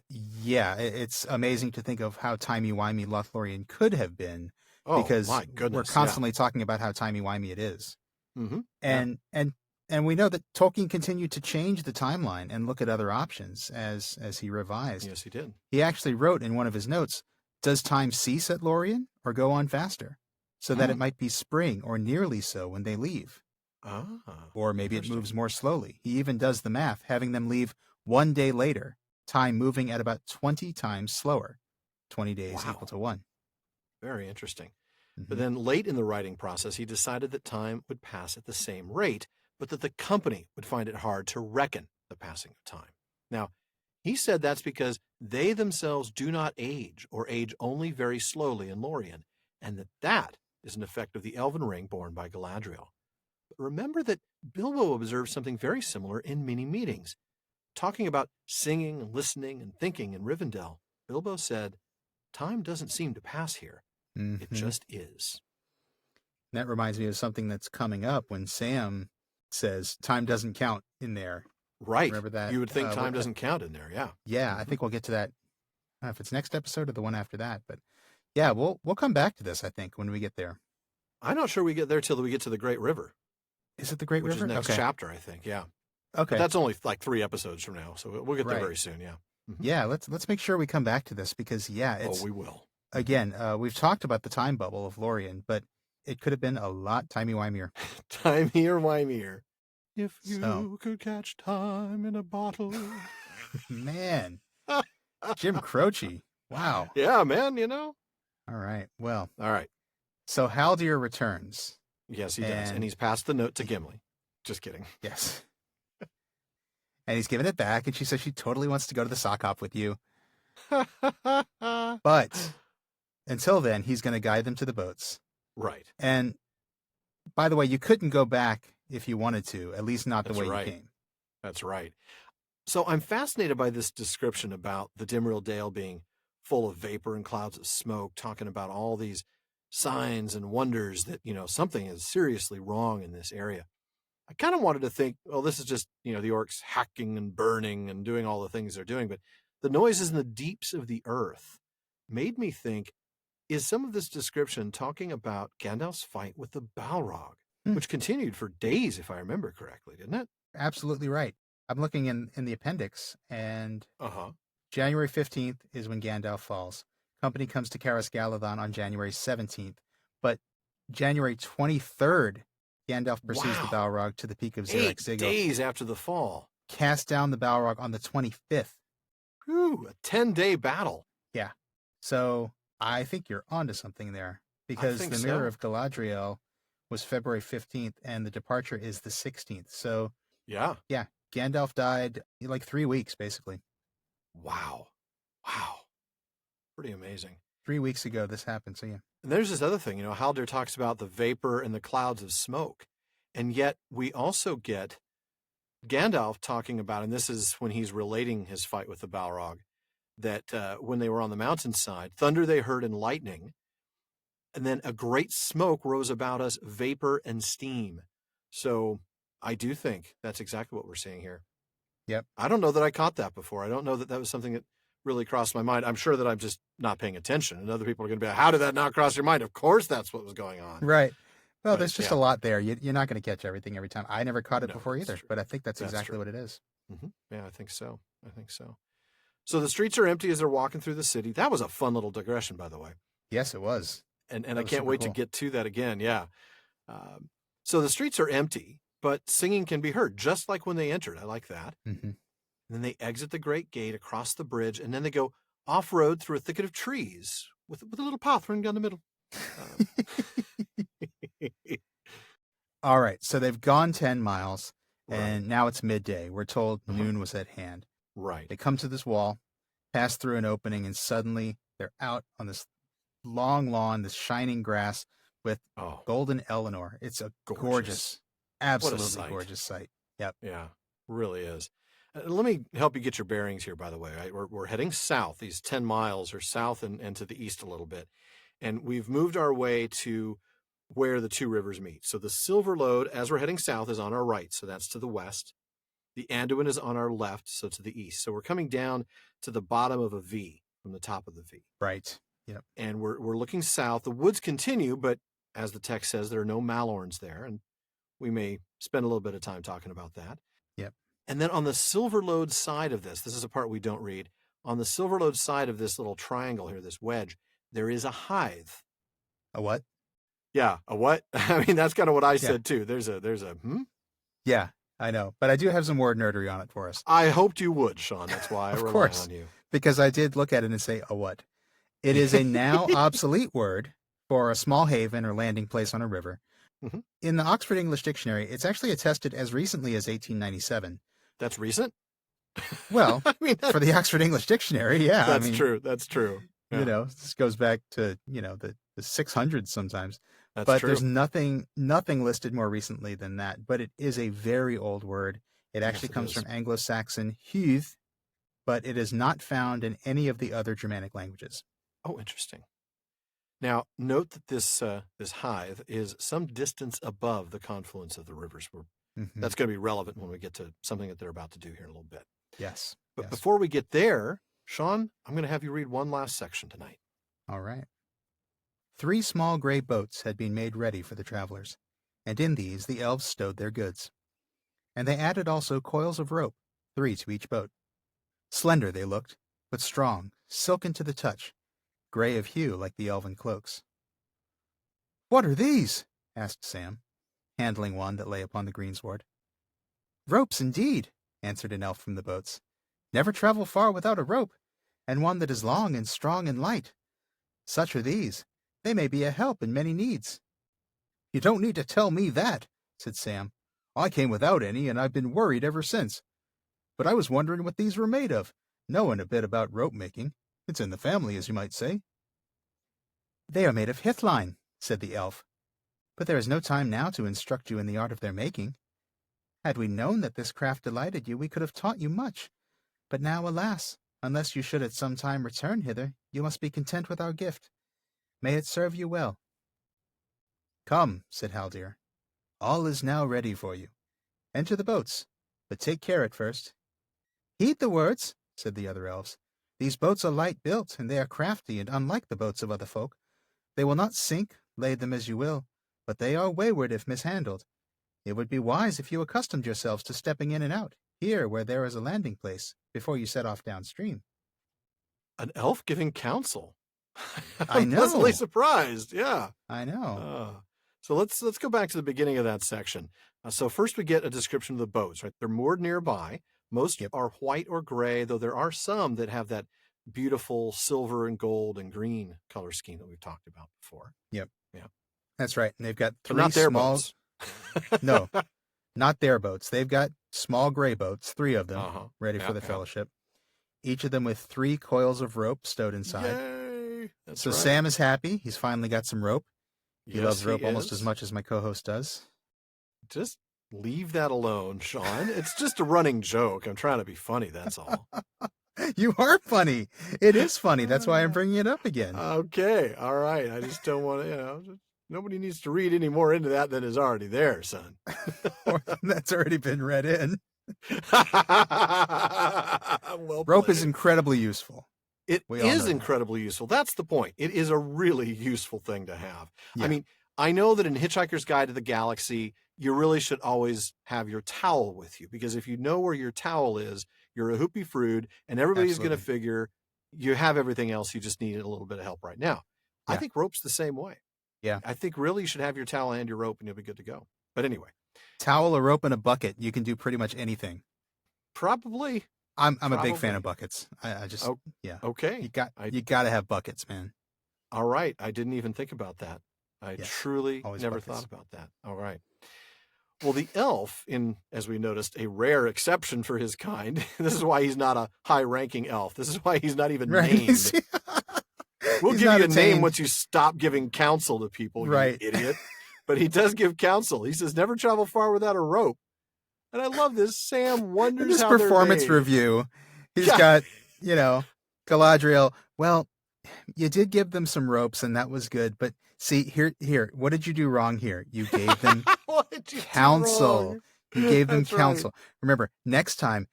Yeah, it's amazing to think of how timey-wimey Lothlórien could have been, because my goodness, we're constantly talking about how timey-wimey it is. Mm-hmm. And we know that Tolkien continued to change the timeline and look at other options as he revised. Yes, he did. He actually wrote in one of his notes, does time cease at Lórien or go on faster? So that it might be spring or nearly so when they leave. Or maybe it moves more slowly. He even does the math, having them leave 1 day later, time moving at about 20 times slower. 20 days equal to 1. Very interesting. But then late in the writing process, he decided that time would pass at the same rate, but that the company would find it hard to reckon the passing of time. Now, he said that's because they themselves do not age, or age only very slowly in Lórien, and that is an effect of the elven ring borne by Galadriel. But remember that Bilbo observed something very similar in many meetings. Talking about singing and listening and thinking in Rivendell, Bilbo said, time doesn't seem to pass here. It just is. That reminds me of something that's coming up when Sam says time doesn't count in there. Right. Remember that? You would think time doesn't count in there, yeah. Yeah, I think we'll get to that. I don't know if it's next episode or the one after that, but yeah, we'll come back to this, I think, when we get there. I'm not sure we get there till we get to the Great River, Is it the Great which River? is next chapter, I think. Yeah. Okay. But that's only like 3 episodes from now, so we'll get there Right. very soon. Yeah. Yeah, let's make sure we come back to this because it's we will. again, we've talked about the time bubble of Lórien, but it could have been a lot timey-wimeier. Timey-wimeier. If you So. could catch time in a bottle. Man. Jim Croce. Wow. Yeah, man, All right. Well. All right. So Haldir returns. Yes, he does. And he's passed the note to Gimli. Just kidding. Yes. And he's giving it back, and she says she totally wants to go to the sock hop with you. But until then, he's going to guide them to the boats. Right. And by the way, you couldn't go back if you wanted to, at least not the way you came. That's right. So I'm fascinated by this description about the Dimrill Dale being full of vapor and clouds of smoke, talking about all these signs and wonders that, something is seriously wrong in this area. I kind of wanted to think, well, this is just, the orcs hacking and burning and doing all the things they're doing. But the noises in the deeps of the earth made me think, is some of this description talking about Gandalf's fight with the Balrog, which continued for days, if I remember correctly, didn't it? Absolutely right. I'm looking in the appendix, and January 15th is when Gandalf falls. Company comes to Caras Galadon on January 17th. But January 23rd, Gandalf pursues the Balrog to the peak of Xerac 8 days after the fall. Cast down the Balrog on the 25th. Whew, a 10-day battle. Yeah. So I think you're onto something there. Because the Mirror of Galadriel was February 15th, and the departure is the 16th. So, yeah, Gandalf died in like 3 weeks, basically. Wow. Pretty amazing. 3 weeks ago, this happened, so yeah. And there's this other thing, Haldir talks about the vapor and the clouds of smoke. And yet we also get Gandalf talking about, and this is when he's relating his fight with the Balrog, that when they were on the mountainside, thunder they heard and lightning, and then a great smoke rose about us, vapor and steam. So I do think that's exactly what we're seeing here. Yep. I don't know that I caught that before. I don't know that that was something that really crossed my mind. I'm sure that I'm just not paying attention, and other people are going to be like, how did that not cross your mind? Of course that's what was going on. Right. Well, there's just a lot there. You're not going to catch everything every time. I never caught it before either, but I think that's exactly what it is. Mm-hmm. Yeah, I think so. So the streets are empty as they're walking through the city. That was a fun little digression, by the way. Yes, it was. And I can't wait to get to that again. Yeah. So the streets are empty, but singing can be heard, just like when they entered. I like that. Mm-hmm. And then they exit the great gate across the bridge, and then they go off-road through a thicket of trees with a little path running down the middle. All right, so they've gone 10 miles, and now it's midday. We're told noon was at hand. Right. They come to this wall, pass through an opening, and suddenly they're out on this long lawn, this shining grass with golden Eleanor. It's a gorgeous, absolutely gorgeous sight. Yep. Yeah, really is. Let me help you get your bearings here, by the way. Right? We're heading south. These 10 miles are south and to the east a little bit. And we've moved our way to where the two rivers meet. So the Silver Lode, as we're heading south, is on our right. So that's to the west. The Anduin is on our left, so to the east. So we're coming down to the bottom of a V from the top of the V. Right. Yep. And we're looking south. The woods continue, but as the text says, there are no Malorns there. And we may spend a little bit of time talking about that. Yep. And then on the Silver Lode side of this is a part we don't read. On the Silver Lode side of this little triangle here, this wedge, there is a hithe. A what? Yeah, a what? I mean, that's kind of what I said too. There's a Yeah, I know. But I do have some word nerdery on it for us. I hoped you would, Sean. That's why I rely on you. Because I did look at it and say, a what? It is a now obsolete word for a small haven or landing place on a river. Mm-hmm. In the Oxford English Dictionary, it's actually attested as recently as 1897. That's recent? Well, I mean, for the Oxford English Dictionary, yeah. That's true. That's true. Yeah. This goes back to, the 600s sometimes. That's true. There's nothing listed more recently than that. But it is a very old word. It actually comes from Anglo-Saxon "hyth," but it is not found in any of the other Germanic languages. Oh, interesting. Now, note that this hithe is some distance above the confluence of the rivers. That's going to be relevant when we get to something that they're about to do here in a little bit. Yes. But before we get there, Sean, I'm going to have you read one last section tonight. All right. 3 small gray boats had been made ready for the travelers, and in these the elves stowed their goods. And they added also coils of rope, 3 to each boat. Slender they looked, but strong, silken to the touch, gray of hue like the elven cloaks. "What are these?" asked Sam, handling one that lay upon the greensward. "Ropes, indeed," answered an elf from the boats. "Never travel far without a rope, and one that is long and strong and light. Such are these. They may be a help in many needs." "You don't need to tell me that," said Sam. "I came without any, and I've been worried ever since. But I was wondering what these were made of, knowing a bit about rope making. It's in the family, as you might say." "They are made of hithline," said the elf. "But there is no time now to instruct you in the art of their making. Had we known that this craft delighted you, we could have taught you much. But now, alas, unless you should at some time return hither, you must be content with our gift. May it serve you well." "Come," said Haldir. "All is now ready for you. Enter the boats, but take care at first." "Heed the words," said the other elves. "These boats are light built, and they are crafty and unlike the boats of other folk. They will not sink, lay them as you will, but they are wayward if mishandled. It would be wise if you accustomed yourselves to stepping in and out, here where there is a landing place, before you set off downstream." An elf giving counsel. I I'm know. pleasantly surprised. Yeah. I know. So let's go back to the beginning of that section. So first we get a description of the boats, right? They're moored nearby. Most Yep. are white or gray, though there are some that have that beautiful silver and gold and green color scheme that we've talked about before. Yep. Yeah. That's right. And they've got But 3 not their small... boats. No, not their boats. They've got small gray boats, 3 of them, ready for the Yeah. fellowship. Each of them with 3 coils of rope stowed inside. Yay! That's So right. Sam is happy. He's finally got some rope. He Yes, loves rope he almost is. as much as my co-host does. Just leave that alone, Sean. It's just a running joke. I'm trying to be funny, that's all. You are funny. It is funny. That's why I'm bringing it up again. Okay. All right. I just don't want to, nobody needs to read any more into that than is already there, son. Or that's already been read in. Well Rope played. is incredibly useful. It We all know is that. incredibly useful. That's the point. It is a really useful thing to have. Yeah. I mean, I know that in Hitchhiker's Guide to the Galaxy, you really should always have your towel with you, because if you know where your towel is, you're a hoopy frood, and everybody's going to Absolutely. figure you have everything else. You just need a little bit of help right now. I Yeah. think rope's the same way. Yeah. I think really you should have your towel and your rope, and you'll be good to go. But anyway, Towel, a rope, and a bucket. You can do pretty much anything. probably. I'm a big fan Probably. of buckets. I just Oh, yeah. Okay. You got to have buckets, man. All right. I didn't even think about that. I Yes, truly always never buckets. thought about that. All right. Well, the elf, as we noticed, a rare exception for his kind. This is why he's not a high-ranking elf. This is why he's not even Right. named. We'll He's give not you a name attained. once you stop giving counsel to people, Right. you idiot. But he does give counsel. He says, never travel far without a rope. And I love this. Sam wonders In this how performance they're made. review, he's Yeah. got, Galadriel. Well, you did give them some ropes, and that was good. But see, here, what did you do wrong here? You gave them What did you do counsel. wrong? You gave them That's right. counsel. Remember, next time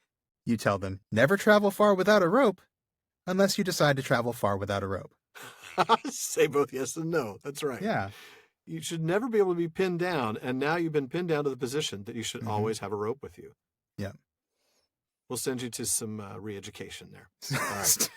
you tell them, never travel far without a rope, unless you decide to travel far without a rope. Say both yes and no. That's right. Yeah. You should never be able to be pinned down, and now you've been pinned down to the position that you should Mhm. always have a rope with you. Yeah. We'll send you to some re-education there. All right.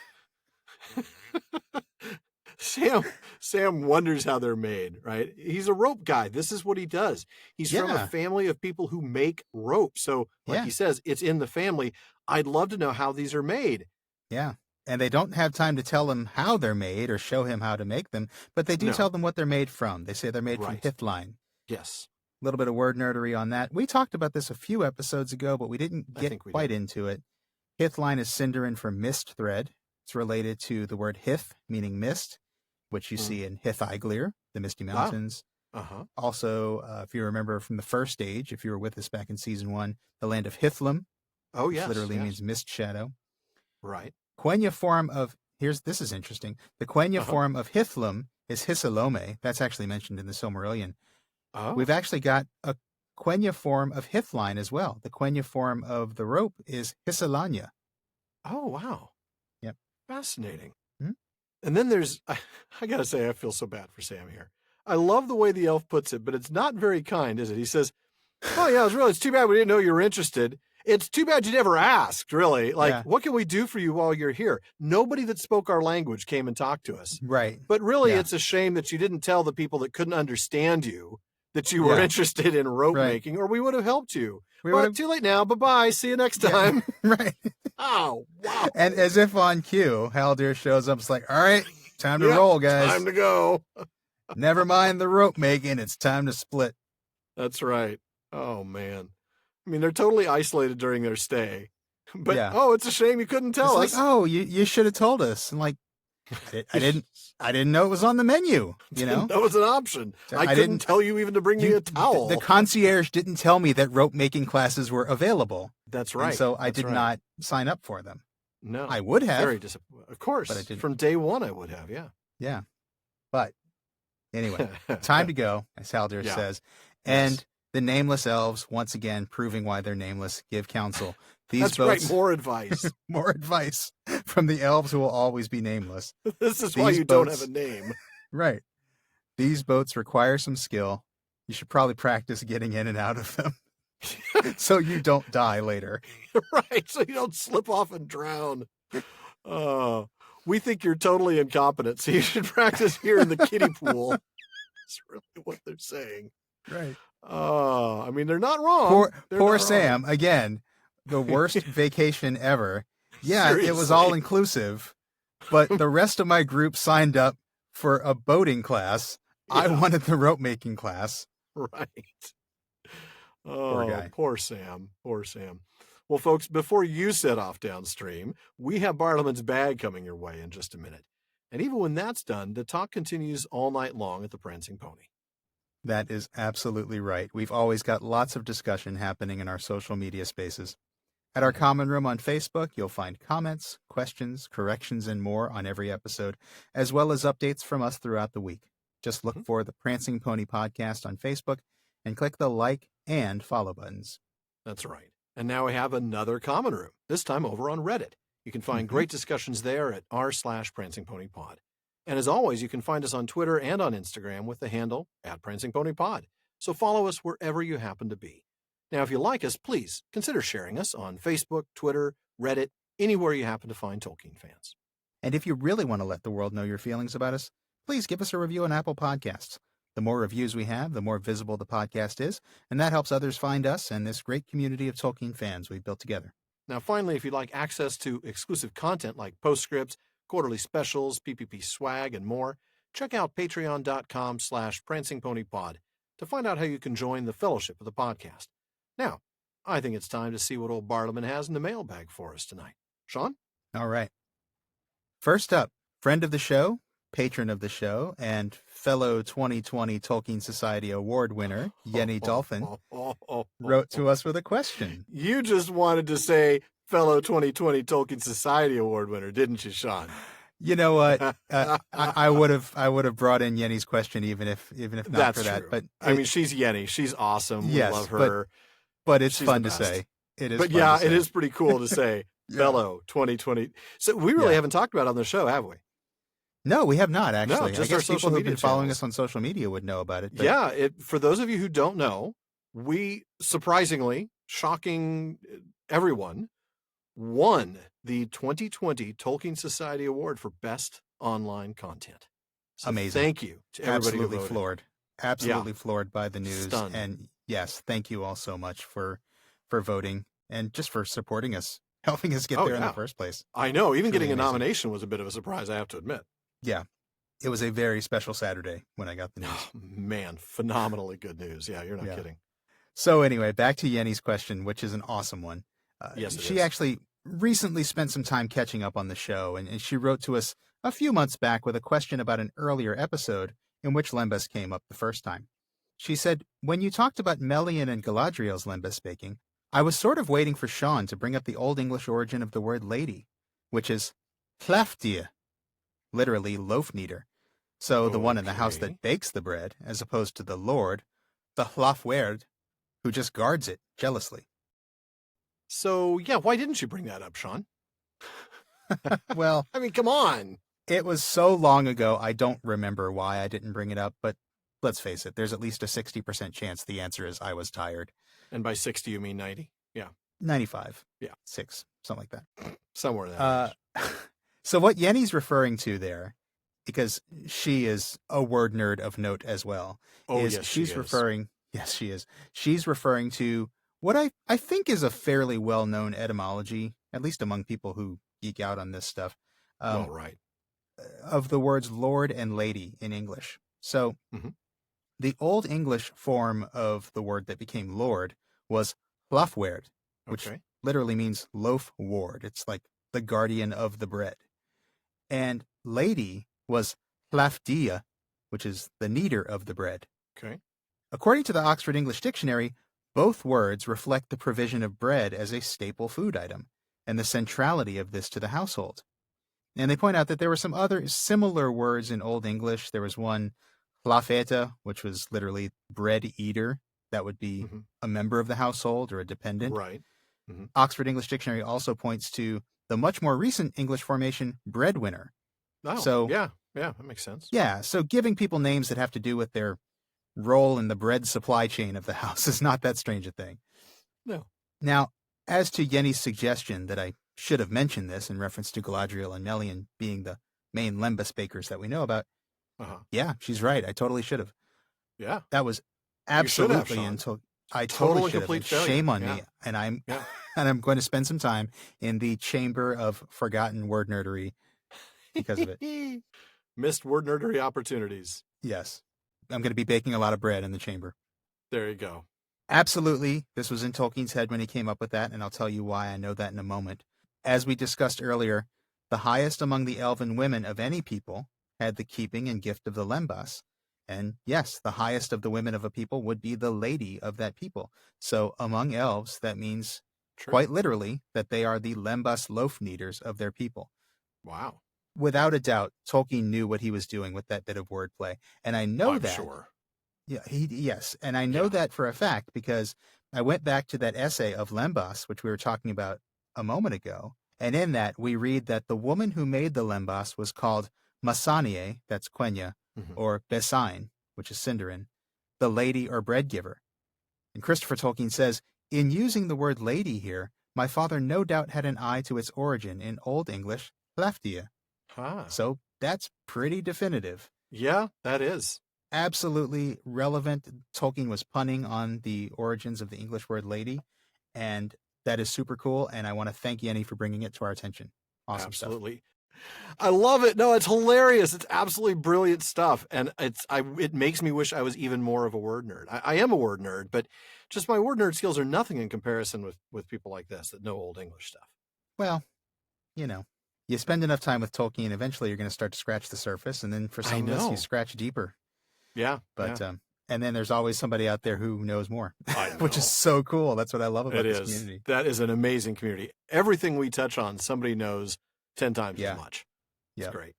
Sam wonders how they're made, right? He's a rope guy. This is what he does. He's from Yeah. a family of people who make rope. So, like Yeah. he says, it's in the family. I'd love to know how these are made. Yeah. And they don't have time to tell him how they're made or show him how to make them, but they do No. tell them what they're made from. They say they're made Right. from hithline. Yes. A little bit of word nerdery on that. We talked about this a few episodes ago, but we didn't I get think we quite did. into it. Hithline is Sindarin for mist thread. It's related to the word hith, meaning mist, which you see in Hithiglir, the Misty Mountains. Uh-huh. Also, if you remember from the first age, if you were with us back in season 1, the land of Hithlam, Oh, which yes. literally yes. means mist shadow. Right. Quenya form of, this is interesting. The Quenya Uh-huh. form of Hithlam is Hisalome. That's actually mentioned in the Silmarillion. Oh. We've actually got a Quenya form of Hithline as well. The Quenya form of the rope is Hisalanya. Oh, wow. Yep. Fascinating. Hmm? And then there's, I gotta say, I feel so bad for Sam here. I love the way the elf puts it, but it's not very kind, is it? He says, oh, yeah, it's too bad we didn't know you were interested. It's too bad you never asked, really. Like, Yeah. what can we do for you while you're here? Nobody that spoke our language came and talked to us. Right. But really, Yeah. it's a shame that you didn't tell the people that couldn't understand you that you were Yeah. interested in rope Right. making, or we would have helped you. We But would've- too late now. Bye-bye. See you next time. Right. Oh, wow. And as if on cue, Haldir shows up. It's like, all right, time to Yep, roll, guys. Time to go. Never mind the rope making. It's time to split. That's right. Oh, man. I mean, they're totally isolated during their stay. But, Yeah. oh, it's a shame you couldn't tell It's us. like, oh, you should have told us. And like, I didn't know it was on the menu, you know? That was an option. I couldn't didn't tell you even to bring me a towel. The concierge didn't tell me that rope making classes were available. That's right. And so I That's did right. not sign up for them. No. I would have. Very disappointed. Of course. But I didn't. From day one, I would have, yeah. Yeah. But anyway, time to go, as Haldir Yeah. says. And Yes. the nameless elves, once again, proving why they're nameless, give counsel. These That's boats, right. More advice. more advice from the elves who will always be nameless. This is why These you don't boats- have a name. Right. These boats require some skill. You should probably practice getting in and out of them so you don't die later. Right. So you don't slip off and drown. We think you're totally incompetent, so you should practice here in the kiddie pool. That's really what they're saying. Right. I mean, they're not wrong. They're Poor not Sam. Again, the worst vacation ever. Yeah, it was Seriously. all inclusive, but the rest of my group signed up for a boating class. I Yeah. wanted the rope making class. wrong. Right. Oh, guy. poor Sam. Poor Sam. Well, folks, before you set off downstream, we have Bartleman's bag coming your way in just a minute. And even when that's done, the talk continues all night long at the Prancing Pony. That is absolutely right. We've always got lots of discussion happening in our social media spaces. At our common room on Facebook, you'll find comments, questions, corrections, and more on every episode, as well as updates from us throughout the week. Just look for the Prancing Pony Podcast on Facebook and click the like and follow buttons. That's right. And now we have another common room, this time over on Reddit. You can find great discussions there at r/PrancingPonyPod. And as always, you can find us on Twitter and on Instagram with the handle @PrancingPonyPod. So follow us wherever you happen to be. Now, if you like us, please consider sharing us on Facebook, Twitter, Reddit, anywhere you happen to find Tolkien fans. And if you really want to let the world know your feelings about us, please give us a review on Apple Podcasts. The more reviews we have, the more visible the podcast is, and that helps others find us and this great community of Tolkien fans we've built together. Now, finally, if you'd like access to exclusive content like postscripts, quarterly specials, PPP swag, and more, check out patreon.com/prancingponypod to find out how you can join the fellowship of the podcast. Now, I think it's time to see what old Bartleman has in the mailbag for us tonight. Sean? All right. First up, friend of the show, patron of the show, and fellow 2020 Tolkien Society Award winner, Yenny Dolphin, wrote to us with a question. You just wanted to say fellow 2020 Tolkien Society Award winner, didn't you, Sean? You know what? I would have brought in Yenny's question even if not That's for that. true. But I mean, she's Yenny. She's awesome. Yes, we love her. but it's she's fun the to best. say. It is. But fun yeah, to it say. is pretty cool to say Yeah. fellow 2020. So we really Yeah. haven't talked about it on the show, have we? No, we have not actually. just I our guess social people who've media been following channels. us on social media would know about it. But Yeah. For those of you who don't know, we surprisingly, shocking everyone, won the 2020 Tolkien Society Award for Best Online Content. So Amazing. Thank you to everybody absolutely who voted. floored. Absolutely floored by the news. Stunned. And yes, thank you all so much for voting and just for supporting us, helping us get Oh, there in the yeah. first place. I know. Even Truly getting a amazing. nomination was a bit of a surprise, I have to admit. Yeah. It was a very special Saturday when I got the news. Oh, man, phenomenally good news. Yeah, you're not Yeah. kidding. So anyway, back to Yenny's question, which is an awesome one. Yes, it she is. actually recently spent some time catching up on the show, and she wrote to us a few months back with a question about an earlier episode in which lembas came up the first time. She said, when you talked about Melian and Galadriel's lembas baking, I was sort of waiting for Sean to bring up the Old English origin of the word lady, which is hlafdir, literally loaf kneader. So the one in the house Okay. that bakes the bread, as opposed to the lord, the hlafwerd, who just guards it jealously. So, yeah, why didn't you bring that up, Sean? Well, I mean, come on. It was so long ago, I don't remember why I didn't bring it up, but let's face it, there's at least a 60% chance the answer is I was tired. And by 60, you mean 90? Yeah. 95. Yeah. 6, something like that. Somewhere in that range. So what Yenny's referring to there, because she is a word nerd of note as well, Yes, she's referring, yes, she is. She's referring to what I think is a fairly well-known etymology, at least among people who geek out on this stuff. Right. Of the words lord and lady in English. So the Old English form of the word that became lord was lafwerd, which literally means loaf ward. It's like the guardian of the bread. And lady was lafdia, which is the kneader of the bread. Okay. According to the Oxford English Dictionary, both words reflect the provision of bread as a staple food item and the centrality of this to the household. And they point out that there were some other similar words in Old English. There was one, lafeta, which was literally bread eater. That would be a member of the household or a dependent. Right. Oxford English Dictionary also points to the much more recent English formation, breadwinner. Oh, so, yeah, that makes sense. Yeah, so giving people names that have to do with their role in the bread supply chain of the house is not that strange a thing. No. Now, as to Yenny's suggestion that I should have mentioned this in reference to Galadriel and Melian being the main lembas bakers that we know about, yeah, she's right. I totally should have. Yeah. That was absolutely until I totally should have. Shame on me. And I'm and I'm going to spend some time in the chamber of forgotten word nerdery because of it. Missed word nerdery opportunities. Yes. I'm going to be baking a lot of bread in the chamber. There you go. Absolutely. This was in Tolkien's head when he came up with that, and I'll tell you why I know that in a moment. As we discussed earlier, the highest among the elven women of any people had the keeping and gift of the lembas. And yes, the highest of the women of a people would be the lady of that people. So among elves, that means quite literally that they are the lembas loaf kneaders of their people. Wow. Without a doubt, Tolkien knew what he was doing with that bit of wordplay. And I know I'm that. Sure. Yeah, yes. And I know that for a fact because I went back to that essay of lembas, which we were talking about a moment ago. And in that, we read that the woman who made the lembas was called Masanie, that's Quenya, or Besain, which is Sindarin, the lady or bread giver. And Christopher Tolkien says, in using the word lady here, my father no doubt had an eye to its origin in Old English, lafdia. So that's pretty definitive. Yeah, that is. Absolutely relevant. Tolkien was punning on the origins of the English word lady, and that is super cool, and I want to thank Yenny for bringing it to our attention. Awesome Absolutely. stuff. I love it. No, it's hilarious. It's absolutely brilliant stuff, and it makes me wish I was even more of a word nerd. I am a word nerd, but just my word nerd skills are nothing in comparison with people like this that know Old English stuff. Well, you spend enough time with Tolkien, eventually you're going to start to scratch the surface, and then for some of us, you scratch deeper. Yeah. But and then there's always somebody out there who knows more, which is so cool. That's what I love about this community. That is an amazing community. Everything we touch on, somebody knows 10 times as much. It's great.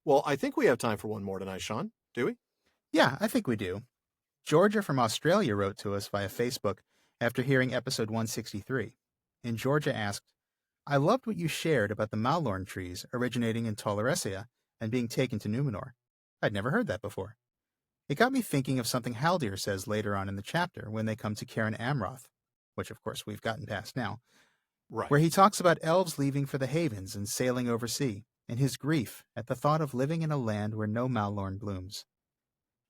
Well, I think we have time for one more tonight, Sean. Do we? Yeah, I think we do. Georgia from Australia wrote to us via Facebook after hearing episode 163. And Georgia asked, I loved what you shared about the Lórien trees originating in Tolkien and being taken to Númenor. I'd never heard that before. It got me thinking of something Haldir says later on in the chapter when they come to Cairn Amroth, which of course we've gotten past now, where he talks about elves leaving for the havens and sailing oversea, and his grief at the thought of living in a land where no Lórien blooms.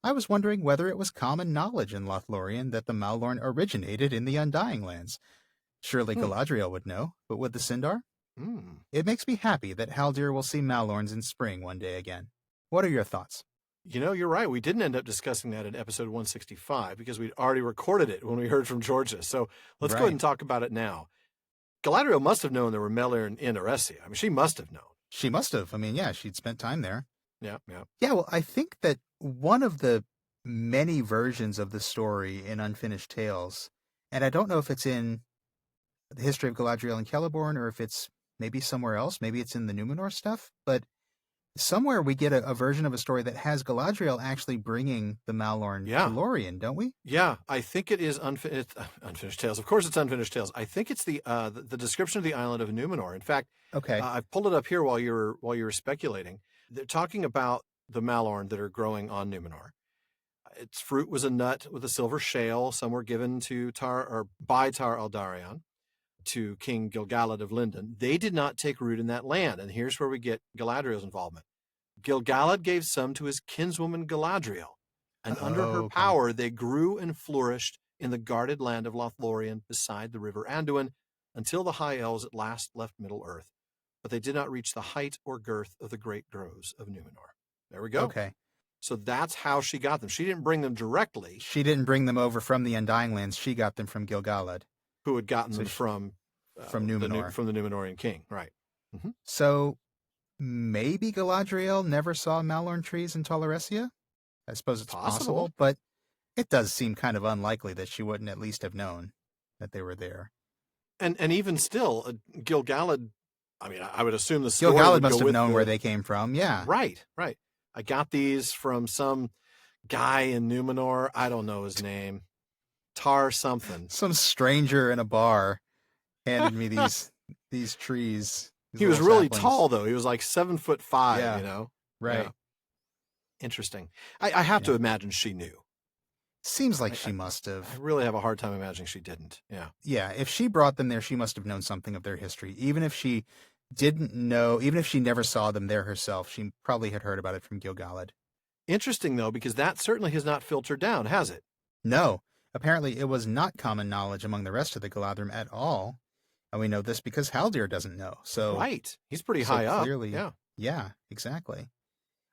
I was wondering whether it was common knowledge in Lothlórien that the Lórien originated in the Undying Lands. Surely Galadriel would know, but would the Sindar? It makes me happy that Haldir will see Lórens in spring one day again. What are your thoughts? You're right. We didn't end up discussing that in episode 165 because we'd already recorded it when we heard from Georgia. So let's go ahead and talk about it now. Galadriel must have known there were Melian in Eressia. I mean, she must have known. She must have. I mean, yeah, she'd spent time there. Yeah. Yeah, well, I think that one of the many versions of the story in Unfinished Tales, and I don't know if it's in the history of Galadriel and Celeborn or if it's maybe somewhere else, maybe it's in the Númenor stuff, but somewhere we get a version of a story that has Galadriel actually bringing the Lórien to Lórien, don't we? Yeah, I think it is Unfinished Tales. Of course it's Unfinished Tales. I think it's the description of the island of Númenor. In fact, I've pulled it up here while you were speculating. They're talking about the Malorn that are growing on Numenor. Its fruit was a nut with a silver shale. Some were given to by Tar Eldarion to King Gil-galad of Lindon. They did not take root in that land, and here's where we get Galadriel's involvement. Gil-galad gave some to his kinswoman Galadriel, and under her power they grew and flourished in the guarded land of Lothlórien beside the river Anduin until the High Elves at last left Middle-earth. But they did not reach the height or girth of the great groves of Numenor. There we go. Okay. So that's how she got them. She didn't bring them directly. She didn't bring them over from the Undying Lands. She got them from Gil-galad, who had gotten them from Numenor. From the Numenorean king, right. Mm-hmm. So maybe Galadriel never saw Malorn trees in Tolleresia? I suppose it's possible, but it does seem kind of unlikely that she wouldn't at least have known that they were there. And even still, Gil-galad, I mean, I would assume the story Gil-galad must have known where they came from, yeah. Right. I got these from some guy in Numenor. I don't know his name. Tar something. Some stranger in a bar handed me these trees. He was really tall, though. He was like 7'5", yeah. you know? Right. Yeah. Interesting. I have to imagine she knew. Seems like she must have. I really have a hard time imagining she didn't. Yeah. Yeah. If she brought them there, she must have known something of their history. Even if she didn't know, even if she never saw them there herself, she probably had heard about it from Gil-galad. Interesting, though, because that certainly has not filtered down, has it? No. Apparently, it was not common knowledge among the rest of the Galadrim at all. And we know this because Haldir doesn't know. So right. He's pretty high up. Clearly, yeah, exactly.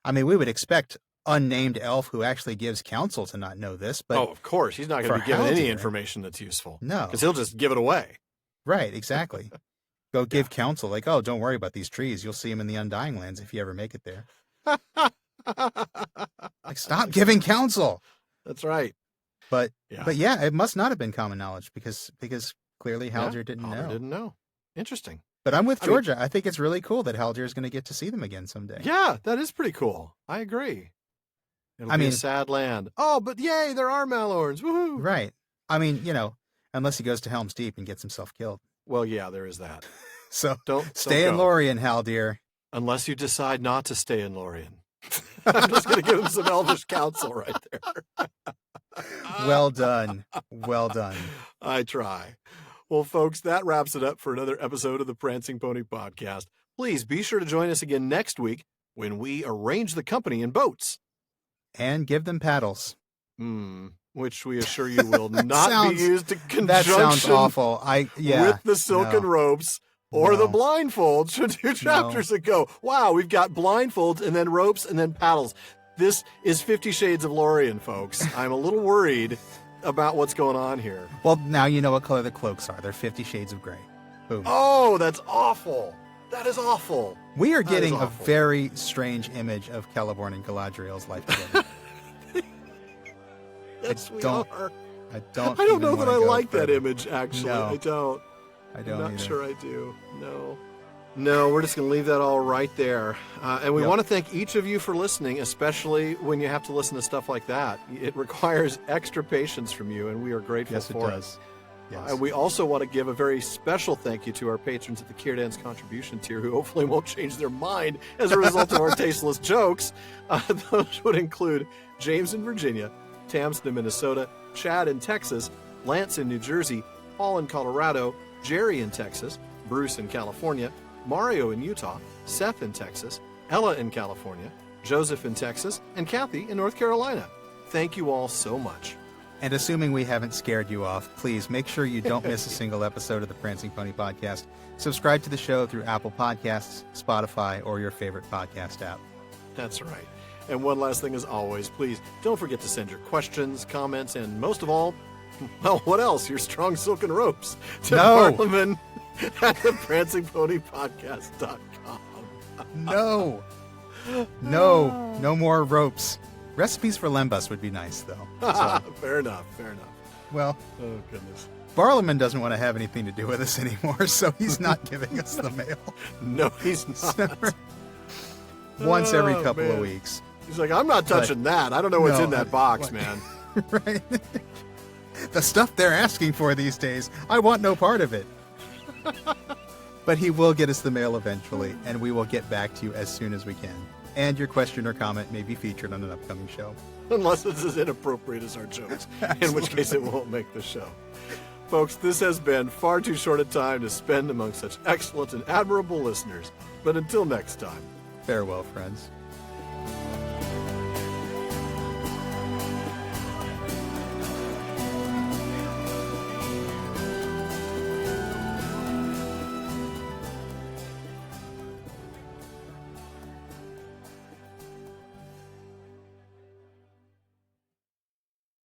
I mean, we would expect unnamed elf who actually gives counsel to not know this, but of course, he's not going to be given any information that's useful. No. Because he'll just give it away. Right, exactly. Go give counsel, like, oh, don't worry about these trees. You'll see them in the Undying Lands if you ever make it there. Like, stop giving counsel. That's right. But yeah, it must not have been common knowledge because clearly Haldir didn't know. Didn't know. Interesting. But I'm with Georgia. I think it's really cool that Haldir is going to get to see them again someday. Yeah, that is pretty cool. I agree. It'll be a sad land. Oh, but yay, there are Malorns. Woohoo! Right. I mean, unless he goes to Helm's Deep and gets himself killed. Well, yeah, there is that. So stay in Lórien, Haldir. Unless you decide not to stay in Lórien. I'm just going to give him some elvish counsel right there. Well done. Well done. I try. Well, folks, that wraps it up for another episode of the Prancing Pony Podcast. Please be sure to join us again next week when we arrange the company in boats. And give them paddles. Which we assure you will not be used in conjunction that sounds awful. With the silken ropes or the blindfolds from 2 chapters ago. Wow, we've got blindfolds and then ropes and then paddles. This is 50 Shades of Lórien, folks. I'm a little worried about what's going on here. Well, now you know what color the cloaks are. They're 50 Shades of Grey. Boom. Oh, that's awful. That is awful. We are getting a very strange image of Celeborn and Galadriel's life together. Yes, we are. I don't know that I like that image, actually. No, I don't. I'm not sure I do. No, we're just going to leave that all right there. And we want to thank each of you for listening, especially when you have to listen to stuff like that. It requires extra patience from you, and we are grateful for it. Yes. And we also want to give a very special thank you to our patrons at the Círdan's contribution tier, who hopefully won't change their mind as a result of our tasteless jokes. Those would include James in Virginia, Tamsin in Minnesota, Chad in Texas, Lance in New Jersey, Paul in Colorado, Jerry in Texas, Bruce in California, Mario in Utah, Seth in Texas, Ella in California, Joseph in Texas, and Kathy in North Carolina. Thank you all so much. And assuming we haven't scared you off, please make sure you don't miss a single episode of the Prancing Pony Podcast. Subscribe to the show through Apple Podcasts, Spotify, or your favorite podcast app. That's right. And one last thing as always, please don't forget to send your questions, comments, and most of all, well, what else? Your strong silken ropes to Parliament at the prancingponypodcast.com. No more ropes. Recipes for lembas would be nice, though. So. Fair enough. Well, oh, goodness. Barliman doesn't want to have anything to do with us anymore, so he's not giving us the mail. No, he's not. Once every couple of weeks. He's like, I'm not touching that. I don't know what's in that box, man. Right. The stuff they're asking for these days, I want no part of it. But he will get us the mail eventually, and we will get back to you as soon as we can. And your question or comment may be featured on an upcoming show. Unless it's as inappropriate as our jokes, in which case it won't make the show. Folks, this has been far too short a time to spend among such excellent and admirable listeners. But until next time. Farewell, friends.